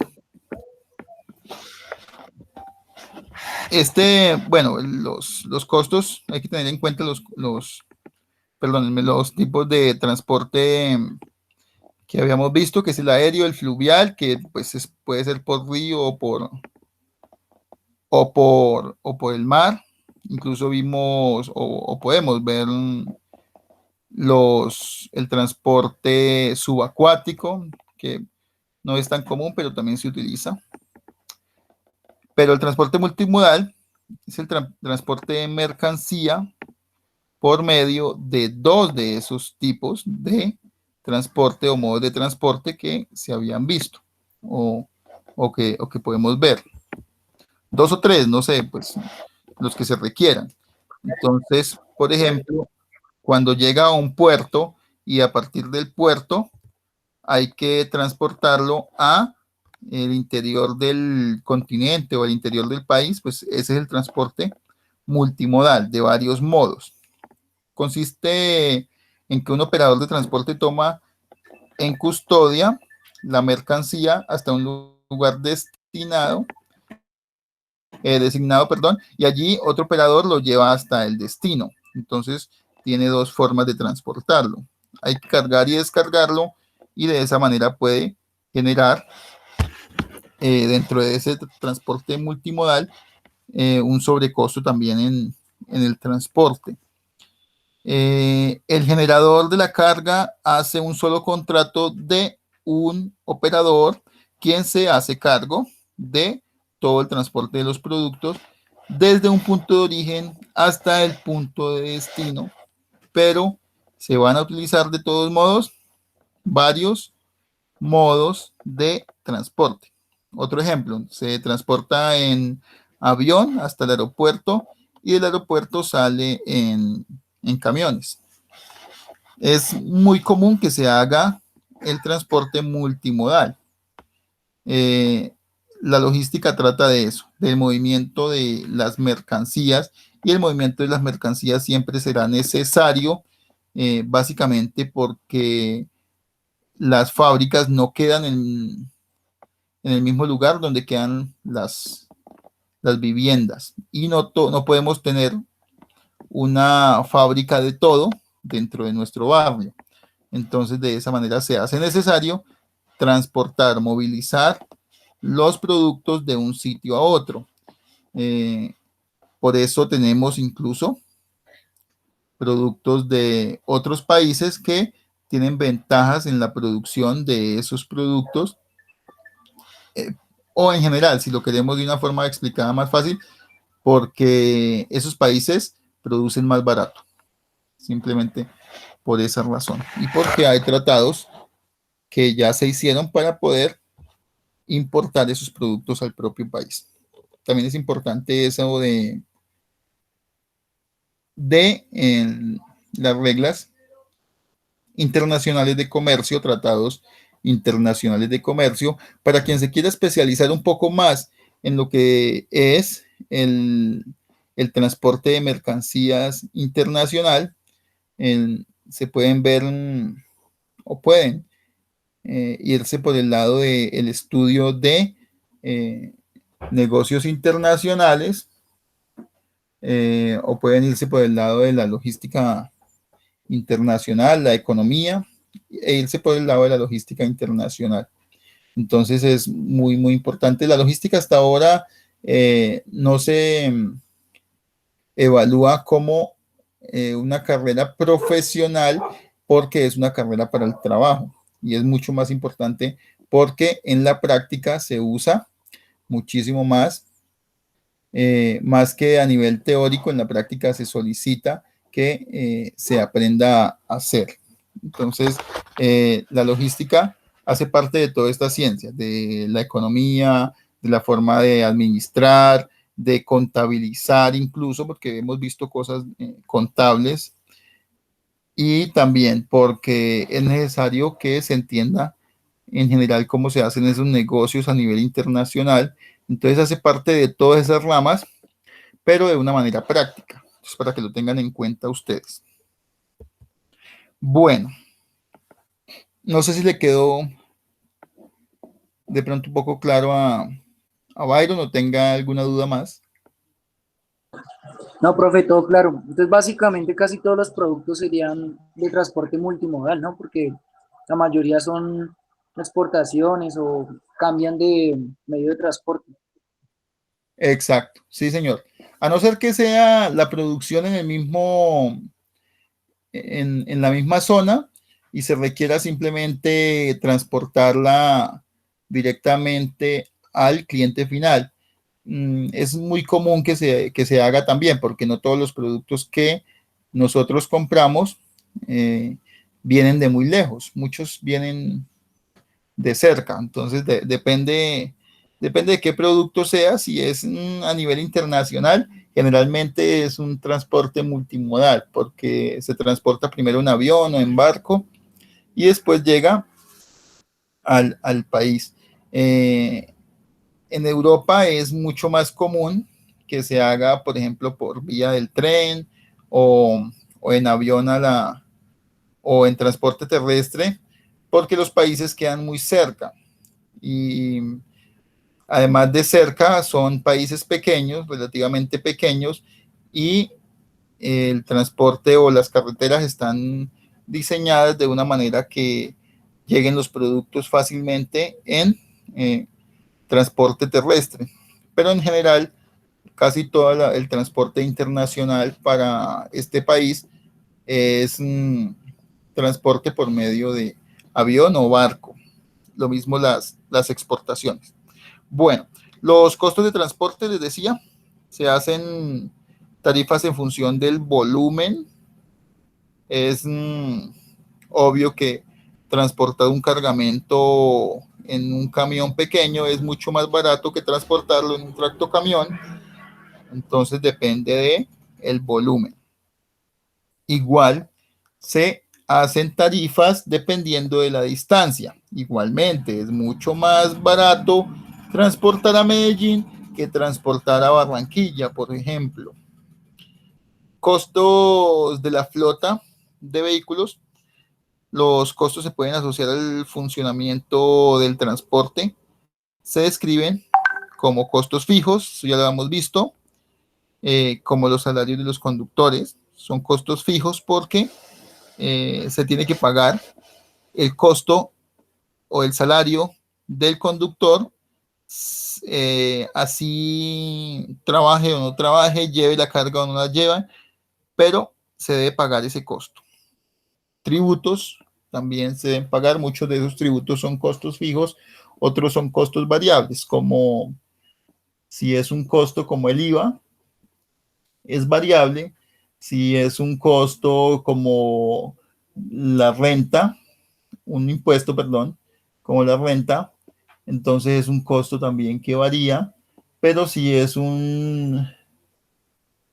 Bueno, los costos, hay que tener en cuenta los tipos de transporte que habíamos visto, que es el aéreo, el fluvial, que pues puede ser por río o por el mar. Incluso vimos o podemos ver el transporte subacuático, que no es tan común, pero también se utiliza. Pero el transporte multimodal es el transporte de mercancía por medio de dos de esos tipos de transporte o modos de transporte que se habían visto o que podemos ver. Dos o tres, no sé, pues los que se requieran. Entonces, por ejemplo, cuando llega a un puerto y a partir del puerto hay que transportarlo a el interior del continente o el interior del país, pues ese es el transporte multimodal de varios modos. Consiste en que un operador de transporte toma en custodia la mercancía hasta un lugar designado, y allí otro operador lo lleva hasta el destino. Entonces tiene dos formas de transportarlo. Hay que cargar y descargarlo, y de esa manera puede generar dentro de ese transporte multimodal un sobrecosto también en el transporte. El generador de la carga hace un solo contrato de un operador, quien se hace cargo de todo el transporte de los productos desde un punto de origen hasta el punto de destino, pero se van a utilizar de todos modos varios modos de transporte. Otro ejemplo, se transporta en avión hasta el aeropuerto y del aeropuerto sale en camiones. Es muy común que se haga el transporte multimodal. La logística trata de eso, del movimiento de las mercancías, y el movimiento de las mercancías siempre será necesario, básicamente porque las fábricas no quedan en el mismo lugar donde quedan las viviendas. Y no podemos tener una fábrica de todo dentro de nuestro barrio. Entonces, de esa manera se hace necesario transportar, movilizar los productos de un sitio a otro. Por eso tenemos incluso productos de otros países que tienen ventajas en la producción de esos productos, o en general, si lo queremos de una forma explicada más fácil, porque esos países producen más barato, simplemente por esa razón, y porque hay tratados que ya se hicieron para poder importar esos productos al propio país. También es importante eso de las reglas internacionales de comercio, tratados internacionales de comercio, para quien se quiera especializar un poco más en lo que es el transporte de mercancías internacional. Se pueden ver o pueden irse por el lado del estudio de negocios internacionales, o pueden irse por el lado de la logística internacional, la economía, e irse por el lado de la logística internacional. Entonces es muy, muy importante. La logística hasta ahora no se evalúa como una carrera profesional, porque es una carrera para el trabajo, y es mucho más importante porque en la práctica se usa muchísimo más, más que a nivel teórico. En la práctica se solicita que se aprenda a hacer. Entonces, la logística hace parte de toda esta ciencia, de la economía, de la forma de administrar, de contabilizar incluso, porque hemos visto cosas contables, y también porque es necesario que se entienda en general cómo se hacen esos negocios a nivel internacional. Entonces hace parte de todas esas ramas, pero de una manera práctica. Entonces, para que lo tengan en cuenta ustedes. Bueno, no sé si le quedó de pronto un poco claro a Byron, o tenga alguna duda más. No, profe, todo claro. Entonces, básicamente casi todos los productos serían de transporte multimodal, ¿no? Porque la mayoría son exportaciones o cambian de medio de transporte. Exacto, sí, señor. A no ser que sea la producción en el mismo, en la misma zona, y se requiera simplemente transportarla directamente al cliente final. Es muy común que se haga también, porque no todos los productos que nosotros compramos vienen de muy lejos, muchos vienen de cerca. Entonces depende de qué producto sea. Si es a nivel internacional, generalmente es un transporte multimodal, porque se transporta primero en avión o en barco y después llega al país. En Europa es mucho más común que se haga, por ejemplo, por vía del tren, o en avión o en transporte terrestre, porque los países quedan muy cerca. Y además de cerca, son países pequeños, relativamente pequeños, y el transporte o las carreteras están diseñadas de una manera que lleguen los productos fácilmente en transporte terrestre. Pero en general, casi todo el transporte internacional para este país es transporte por medio de avión o barco. Lo mismo las exportaciones. Bueno, los costos de transporte, les decía, se hacen tarifas en función del volumen. Es obvio que transportar un cargamento en un camión pequeño es mucho más barato que transportarlo en un tractocamión. Entonces depende de el volumen. Igual se hacen tarifas dependiendo de la distancia. Igualmente es mucho más barato transportar a Medellín que transportar a Barranquilla, por ejemplo. Costos de la flota de vehículos. Los costos se pueden asociar al funcionamiento del transporte. se describen como costos fijos, eso ya lo hemos visto, como los salarios de los conductores. Son costos fijos porque se tiene que pagar el costo o el salario del conductor, así trabaje o no trabaje, lleve la carga o no la lleva, pero se debe pagar ese costo. Tributos también se deben pagar, muchos de esos tributos son costos fijos, otros son costos variables, como si es un costo como el IVA, es variable. Si es un costo como la renta, un impuesto, perdón, como la renta, entonces es un costo también que varía, pero si es un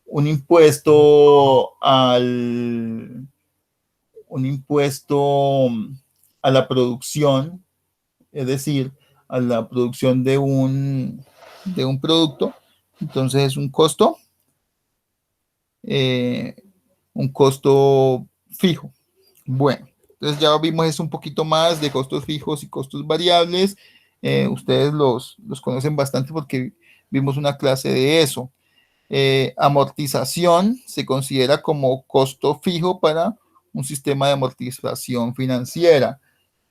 impuesto un impuesto a la producción, es decir, a la producción de un producto, entonces es un costo fijo. Bueno, entonces ya vimos eso un poquito más de costos fijos y costos variables. Ustedes los conocen bastante porque vimos una clase de eso. Amortización se considera como costo fijo para un sistema de amortización financiera.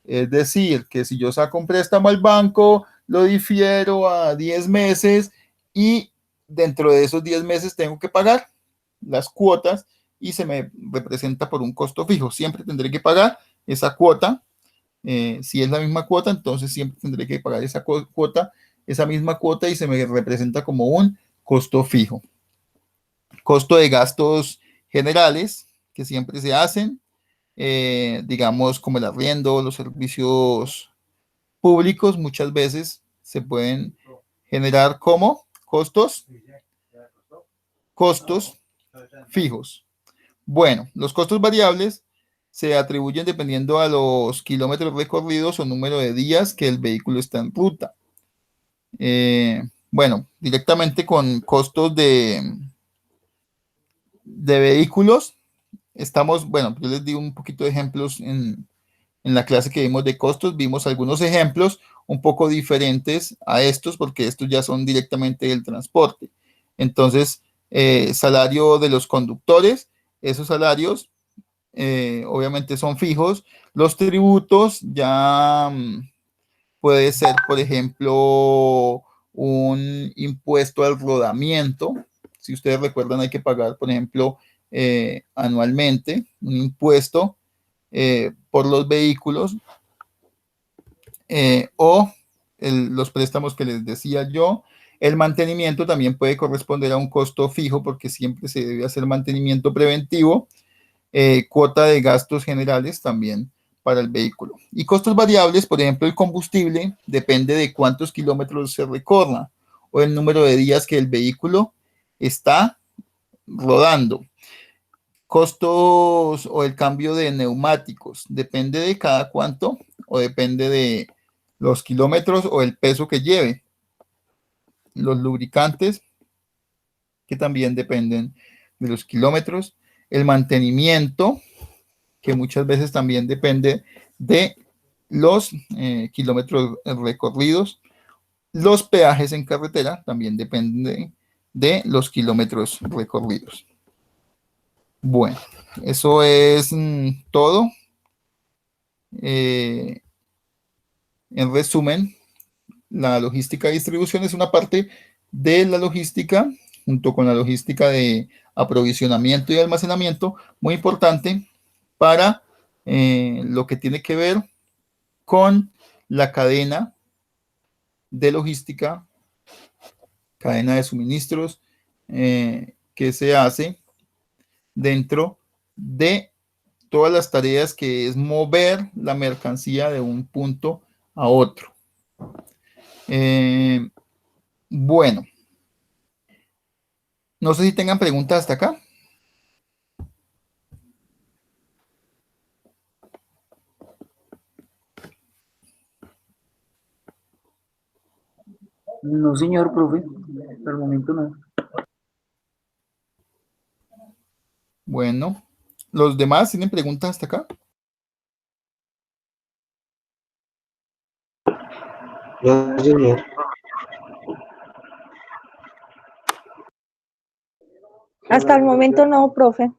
Es decir, que si yo saco un préstamo al banco, lo difiero a 10 meses y dentro de esos 10 meses tengo que pagar las cuotas y se me representa por un costo fijo. Siempre tendré que pagar esa cuota. Si es la misma cuota, entonces siempre tendré que pagar esa cuota, esa misma cuota y se me representa como un costo fijo. Costo de gastos generales que siempre se hacen, digamos como el arriendo, los servicios públicos, muchas veces se pueden generar como costos fijos. Bueno, los costos variables se atribuyen dependiendo a los kilómetros recorridos o número de días que el vehículo está en ruta. Bueno, directamente con costos de vehículos, bueno, yo les di un poquito de ejemplos en la clase que vimos de costos, vimos algunos ejemplos un poco diferentes a estos, porque estos ya son directamente del transporte. Entonces, salario de los conductores, esos salarios obviamente son fijos. Los tributos ya puede ser, por ejemplo, un impuesto al rodamiento. Si ustedes recuerdan, hay que pagar, por ejemplo, anualmente un impuesto por los vehículos o los préstamos que les decía yo. El mantenimiento también puede corresponder a un costo fijo porque siempre se debe hacer mantenimiento preventivo. Cuota de gastos generales también para el vehículo. Y costos variables, por ejemplo, el combustible depende de cuántos kilómetros se recorra o el número de días que el vehículo está rodando. Costos o el cambio de neumáticos depende de cada cuánto o depende de los kilómetros o el peso que lleve. Los lubricantes, que también dependen de los kilómetros. El mantenimiento, que muchas veces también depende de los kilómetros recorridos. Los peajes en carretera también dependen de los kilómetros recorridos. Bueno, eso es todo. En resumen, la logística de distribución es una parte de la logística, junto con la logística de aprovisionamiento y almacenamiento, muy importante para lo que tiene que ver con la cadena de logística, cadena de suministros que se hace dentro de todas las tareas que es mover la mercancía de un punto a otro. Bueno, no sé si tengan preguntas hasta acá. No, señor profe, por el momento no. Bueno, ¿los demás tienen preguntas hasta acá? Yo, Junior. Hasta el momento no, profe.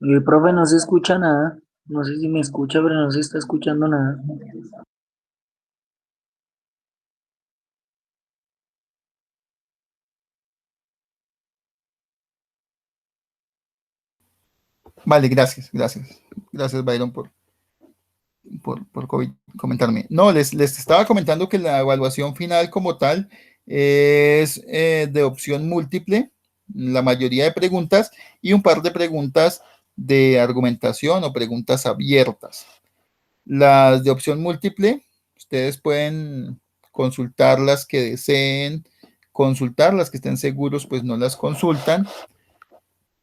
El profe no se escucha nada. No sé si me escucha, pero no se está escuchando nada. Vale, gracias, gracias. Gracias, Byron, por comentarme. No, les estaba comentando que la evaluación final como tal es de opción múltiple, la mayoría de preguntas y un par de preguntas de argumentación o preguntas abiertas. Las de opción múltiple, ustedes pueden consultar las que deseen consultar, las que estén seguros, pues no las consultan.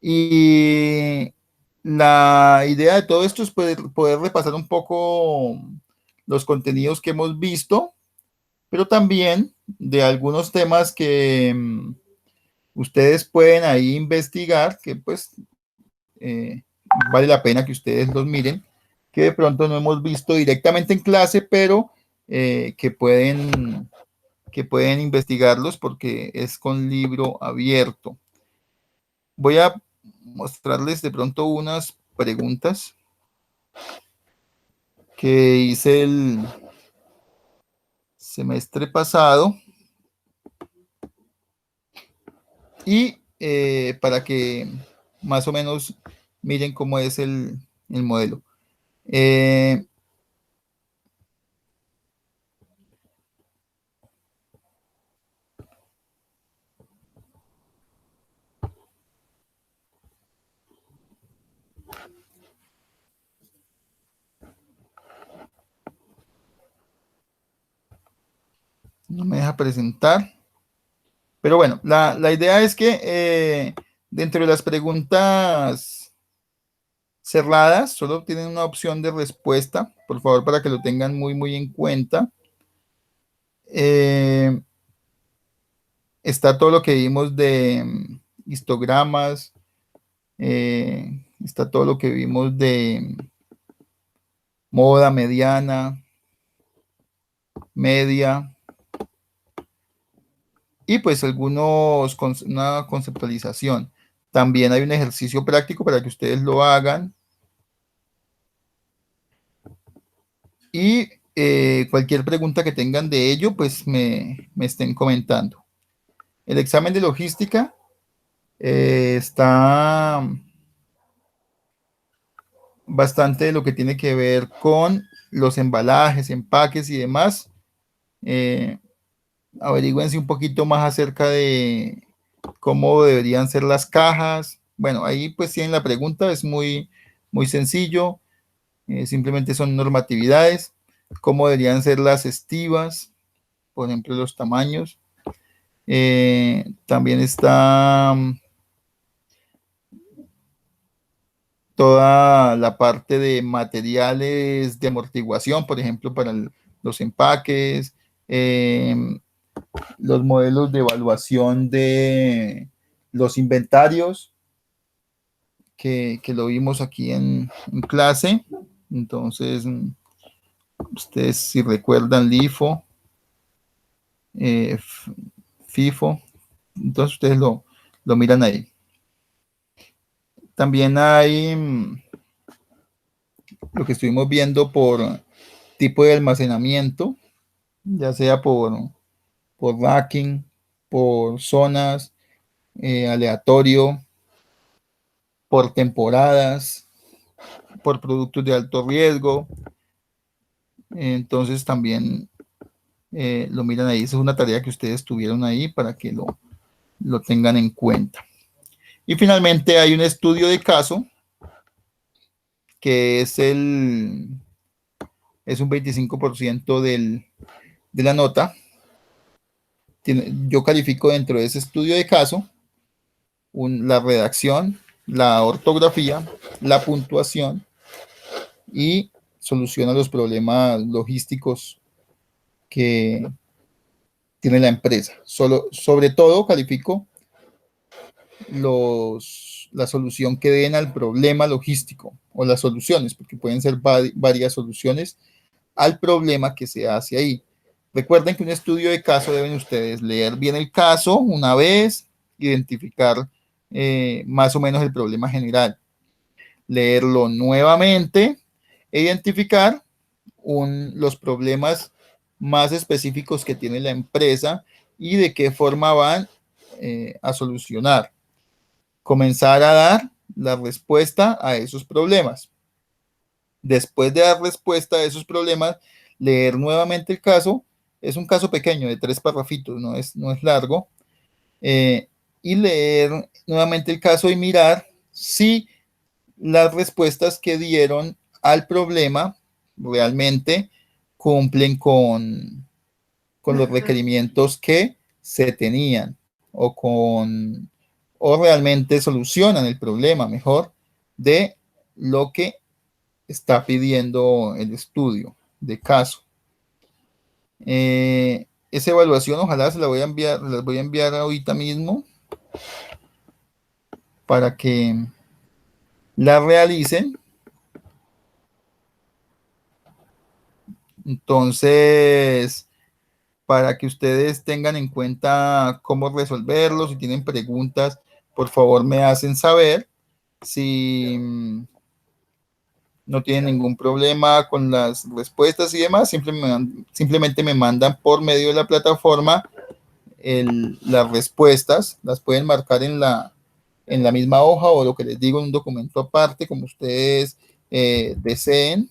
Y la idea de todo esto es poder repasar un poco los contenidos que hemos visto, pero también de algunos temas que ustedes pueden ahí investigar, que pues eh, vale la pena que ustedes los miren, que de pronto no hemos visto directamente en clase, pero que pueden investigarlos porque es con libro abierto. Voy a mostrarles de pronto unas preguntas que hice el semestre pasado y para que más o menos miren cómo es el modelo. No me deja presentar. Pero bueno, la idea es que dentro de las preguntas cerradas solo tienen una opción de respuesta. Por favor, para que lo tengan muy en cuenta. Está todo lo que vimos de histogramas. Está todo lo que vimos de moda, mediana, media. Y pues una conceptualización. También hay un ejercicio práctico para que ustedes lo hagan. Y cualquier pregunta que tengan de ello, pues me estén comentando. El examen de logística está bastante de lo que tiene que ver con los embalajes, empaques y demás. Averigüense un poquito más acerca de cómo deberían ser las cajas. Bueno, ahí pues tienen la pregunta, es muy sencillo. Simplemente son normatividades. Cómo deberían ser las estivas, por ejemplo, los tamaños. También está toda la parte de materiales de amortiguación, por ejemplo, para los empaques, los modelos de evaluación de los inventarios, que lo vimos aquí en clase. Entonces, ustedes si recuerdan LIFO, FIFO, entonces ustedes lo miran ahí. También hay lo que estuvimos viendo por tipo de almacenamiento, ya sea por racking, por zonas, aleatorio, por temporadas, por productos de alto riesgo. Entonces también lo miran ahí. Esa es una tarea que ustedes tuvieron ahí para que lo tengan en cuenta. Y finalmente hay un estudio de caso que es un 25% de la nota. Yo califico dentro de ese estudio de caso la redacción, la ortografía, la puntuación y soluciona los problemas logísticos que tiene la empresa. Sobre todo califico la solución que den al problema logístico o las soluciones, porque pueden ser varias soluciones al problema que se hace ahí. Recuerden que un estudio de caso deben ustedes leer bien el caso una vez, identificar más o menos el problema general, leerlo nuevamente e identificar los problemas más específicos que tiene la empresa y de qué forma van a solucionar. Comenzar a dar la respuesta a esos problemas. Después de dar respuesta a esos problemas, leer nuevamente el caso. Es un caso pequeño de 3 párrafitos, no es largo. Y leer nuevamente el caso y mirar si las respuestas que dieron al problema realmente cumplen con los requerimientos que se tenían o realmente solucionan el problema mejor de lo que está pidiendo el estudio de caso. Esa evaluación ojalá se la voy a enviar, las voy a enviar ahorita mismo para que la realicen. Entonces, para que ustedes tengan en cuenta cómo resolverlo, si tienen preguntas, por favor me hacen saber. Si no tienen ningún problema con las respuestas y demás, simplemente me mandan por medio de la plataforma las respuestas, las pueden marcar en la misma hoja o lo que les digo en un documento aparte, como ustedes deseen.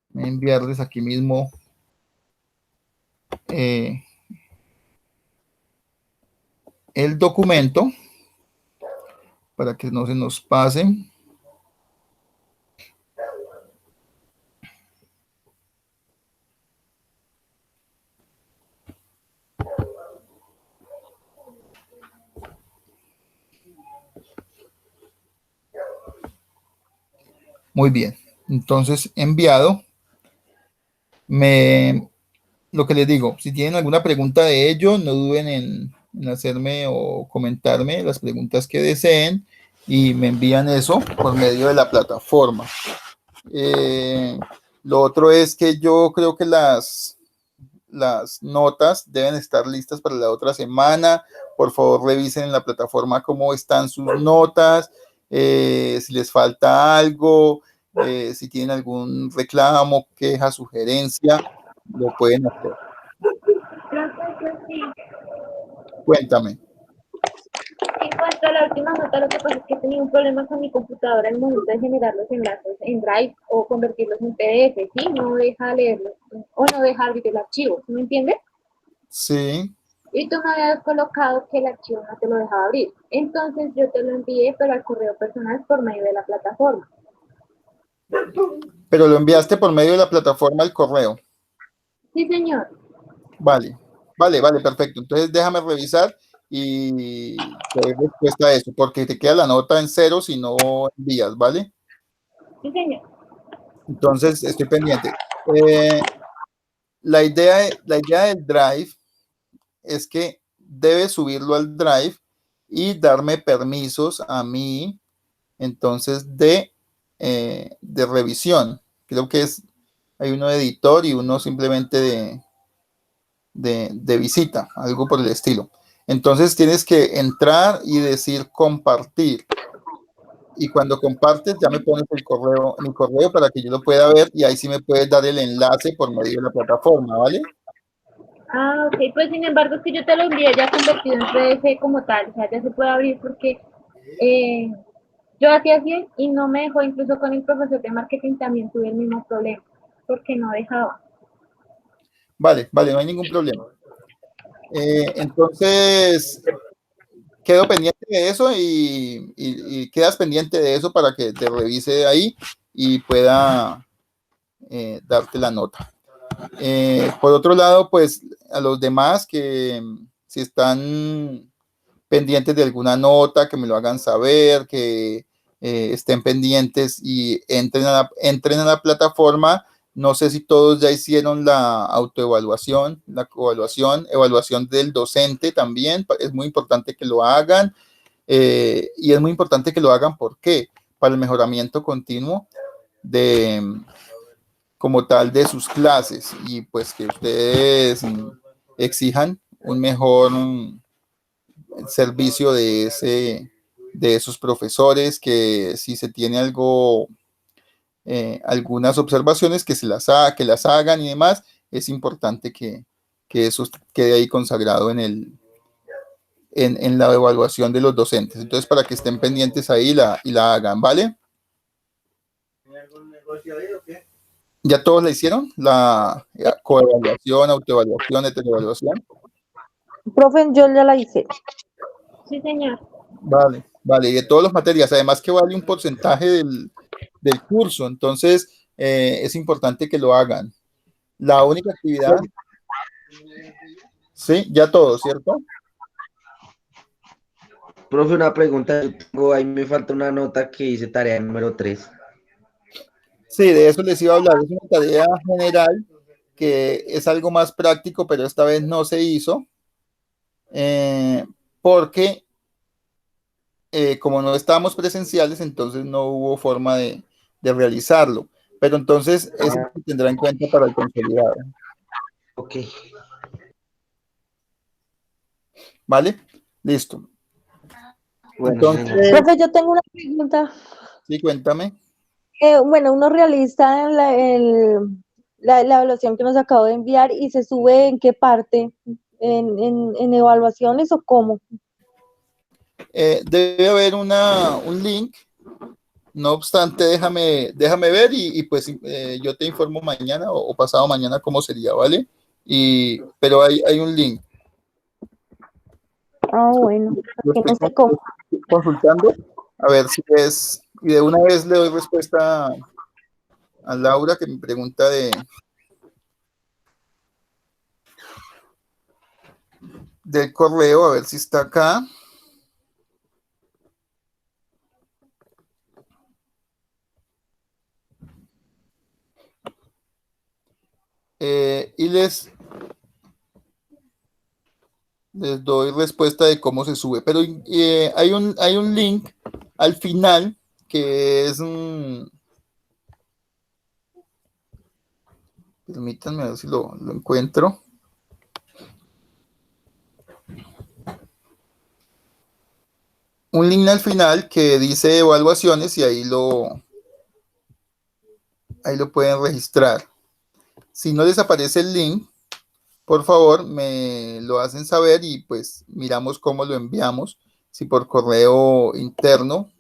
Voy a enviarles aquí mismo el documento para que no se nos pase. Muy bien, entonces enviado. Lo que les digo, si tienen alguna pregunta de ello, no duden en hacerme o comentarme las preguntas que deseen y me envían eso por medio de la plataforma. Lo otro es que yo creo que las notas deben estar listas para la otra semana. Por favor, revisen en la plataforma cómo están sus notas, si les falta algo, si tienen algún reclamo, queja, sugerencia, lo pueden hacer. Sí. Cuéntame. En cuanto a la última nota, lo que pasa es que he tenido un problema con mi computadora en el momento de generar los enlaces en Drive o convertirlos en PDF, ¿sí? No deja leerlos o no deja abrir el archivo, ¿sí me entiendes? Sí. Y tú me habías colocado que el archivo no te lo dejaba abrir. Entonces yo te lo envié, pero al correo personal por medio de la plataforma. Pero lo enviaste por medio de la plataforma al correo. Sí, señor. Vale, perfecto. Entonces déjame revisar y te doy respuesta a eso, porque te queda la nota en 0 si no envías, ¿vale? Sí, señor. Entonces estoy pendiente. La idea del Drive es que debe subirlo al Drive y darme permisos a mí, entonces, de revisión. Creo que hay uno de editor y uno simplemente de visita, algo por el estilo. Entonces tienes que entrar y decir compartir. Y cuando compartes ya me pones mi correo para que yo lo pueda ver y ahí sí me puedes dar el enlace por medio de la plataforma, ¿vale? Ah, ok, pues sin embargo es que yo te lo envié ya convertido en PDF como tal, o sea, ya se puede abrir porque eh, yo hacía así y no me dejó, incluso con el profesor de marketing también tuve el mismo problema, porque no dejaba. Vale, vale, no hay ningún problema. Entonces, quedo pendiente de eso y quedas pendiente de eso para que te revise ahí y pueda darte la nota. Por otro lado, pues a los demás que si están pendientes de alguna nota, que me lo hagan saber, que estén pendientes y entren a la plataforma. No sé si todos ya hicieron la autoevaluación, la evaluación del docente también. Es muy importante que lo hagan y es muy importante que lo hagan, ¿por qué? Para el mejoramiento continuo como tal de sus clases y pues que ustedes exijan un mejor servicio de esos profesores, que si se tiene algunas observaciones que las hagan y demás, es importante que eso quede ahí consagrado en la evaluación de los docentes. Entonces, para que estén pendientes ahí y la hagan, ¿vale? ¿Ya todos la hicieron? La coevaluación, autoevaluación, heteroevaluación. Profe, yo ya la hice. Sí, señor. Vale, vale, y de todas las materias, además que vale un porcentaje del curso, entonces es importante que lo hagan. La única actividad, sí, ya todo, ¿cierto? Profe, una pregunta, yo tengo, ahí me falta una nota que hice tarea número 3. Sí, de eso les iba a hablar, es una tarea general que es algo más práctico, pero esta vez no se hizo, porque como no estábamos presenciales, entonces no hubo forma de realizarlo, pero entonces eso se tendrá en cuenta para el consolidado. Ok. ¿Vale? Listo. Bueno, Entonces, Profe, yo tengo una pregunta. sí, cuéntame. Bueno, uno realiza la evaluación que nos acabo de enviar y se sube en qué parte, en evaluaciones o cómo. Debe haber un link. No obstante, déjame ver y pues yo te informo mañana o pasado mañana cómo sería, ¿vale? Pero hay un link. Ah, bueno, Lo porque estoy no sé cómo. consultando a ver si es, y de una vez le doy respuesta a Laura que me pregunta del correo, a ver si está acá. Y les doy respuesta de cómo se sube. Pero hay un link al final que es permítanme ver si lo encuentro. Un link al final que dice evaluaciones y ahí lo pueden registrar. Si no les aparece el link, por favor, me lo hacen saber y pues miramos cómo lo enviamos. Si por correo interno.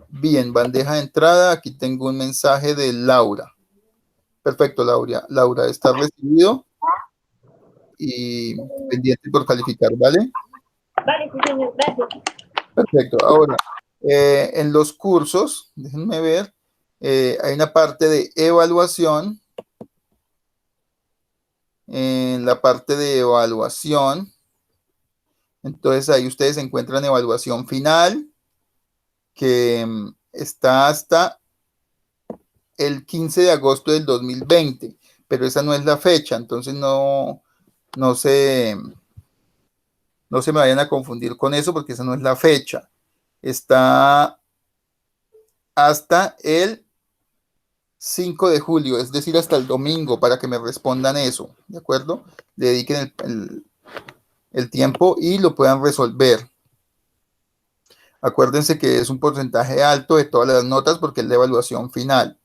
Bien, bandeja de entrada. Aquí tengo un mensaje de Laura. Perfecto, Laura. Laura, está recibido y pendiente por calificar, ¿vale? Vale, sí, señor, gracias. Perfecto. Ahora, en los cursos, déjenme ver, hay una parte de evaluación. En la parte de evaluación, entonces ahí ustedes encuentran evaluación final, que está hasta el 15 de agosto del 2020, pero esa no es la fecha, entonces no no se, no se me vayan a confundir con eso porque esa no es la fecha. Está hasta el 5 de julio, es decir, hasta el domingo, para que me respondan eso, ¿de acuerdo? Le dediquen el tiempo y lo puedan resolver. Acuérdense que es un porcentaje alto de todas las notas porque es la evaluación final.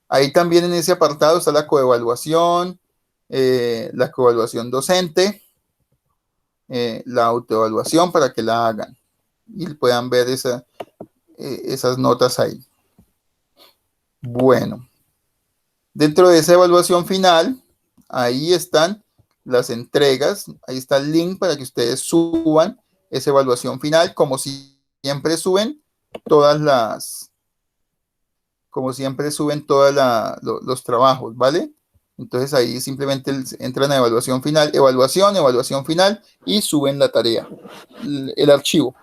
Ahí también en ese apartado está la coevaluación docente, la autoevaluación para que la hagan y puedan ver esas notas ahí. Bueno, dentro de esa evaluación final, ahí están las entregas, ahí está el link para que ustedes suban esa evaluación final, como siempre suben todas las, los trabajos, ¿vale? Entonces ahí simplemente entran a evaluación final, evaluación final y suben la tarea, el archivo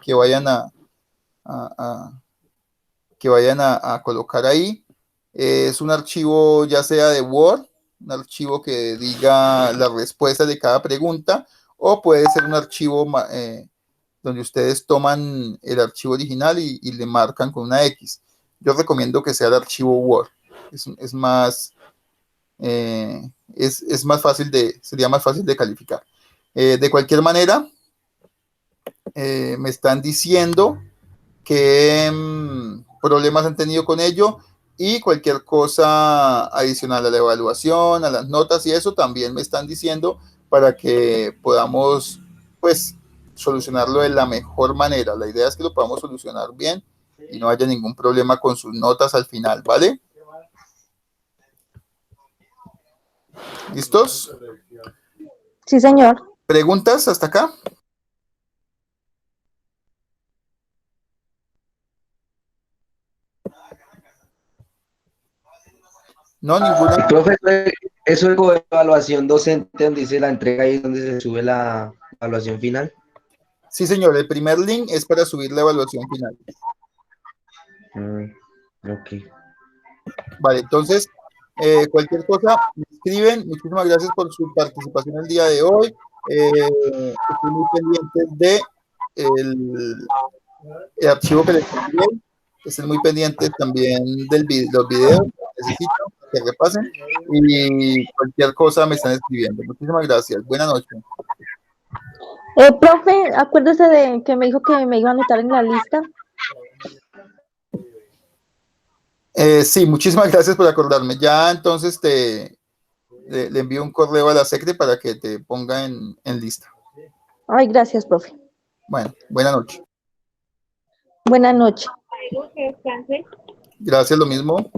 que vayan a colocar ahí. Es un archivo ya sea de Word, un archivo que diga la respuesta de cada pregunta, o puede ser un archivo donde ustedes toman el archivo original y le marcan con una X. Yo recomiendo que sea el archivo Word. Es más, sería más fácil de calificar. De cualquier manera, me están diciendo qué problemas han tenido con ello y cualquier cosa adicional a la evaluación, a las notas y eso también me están diciendo para que podamos, pues, solucionarlo de la mejor manera. La idea es que lo podamos solucionar bien y no haya ningún problema con sus notas al final, ¿vale? ¿Listos? Sí, señor. ¿Preguntas hasta acá? No, ninguna. Profe, eso es evaluación docente, donde dice la entrega y donde se sube la evaluación final. Sí, señor, el primer link es para subir la evaluación final. Ok. Vale, entonces, cualquier cosa, me escriben. Muchísimas gracias por su participación el día de hoy. Estoy muy pendiente de el archivo que les envié. Estén muy pendientes también los videos que necesito que repasen. Y cualquier cosa me están escribiendo. Muchísimas gracias. Buenas noches. Profe, acuérdese de que me dijo que me iba a anotar en la lista. Sí, muchísimas gracias por acordarme. Ya entonces le envío un correo a la secre para que te ponga en lista. Ay, gracias, profe. Bueno, buenas noches. Buenas noches. Que descanse. Gracias, lo mismo.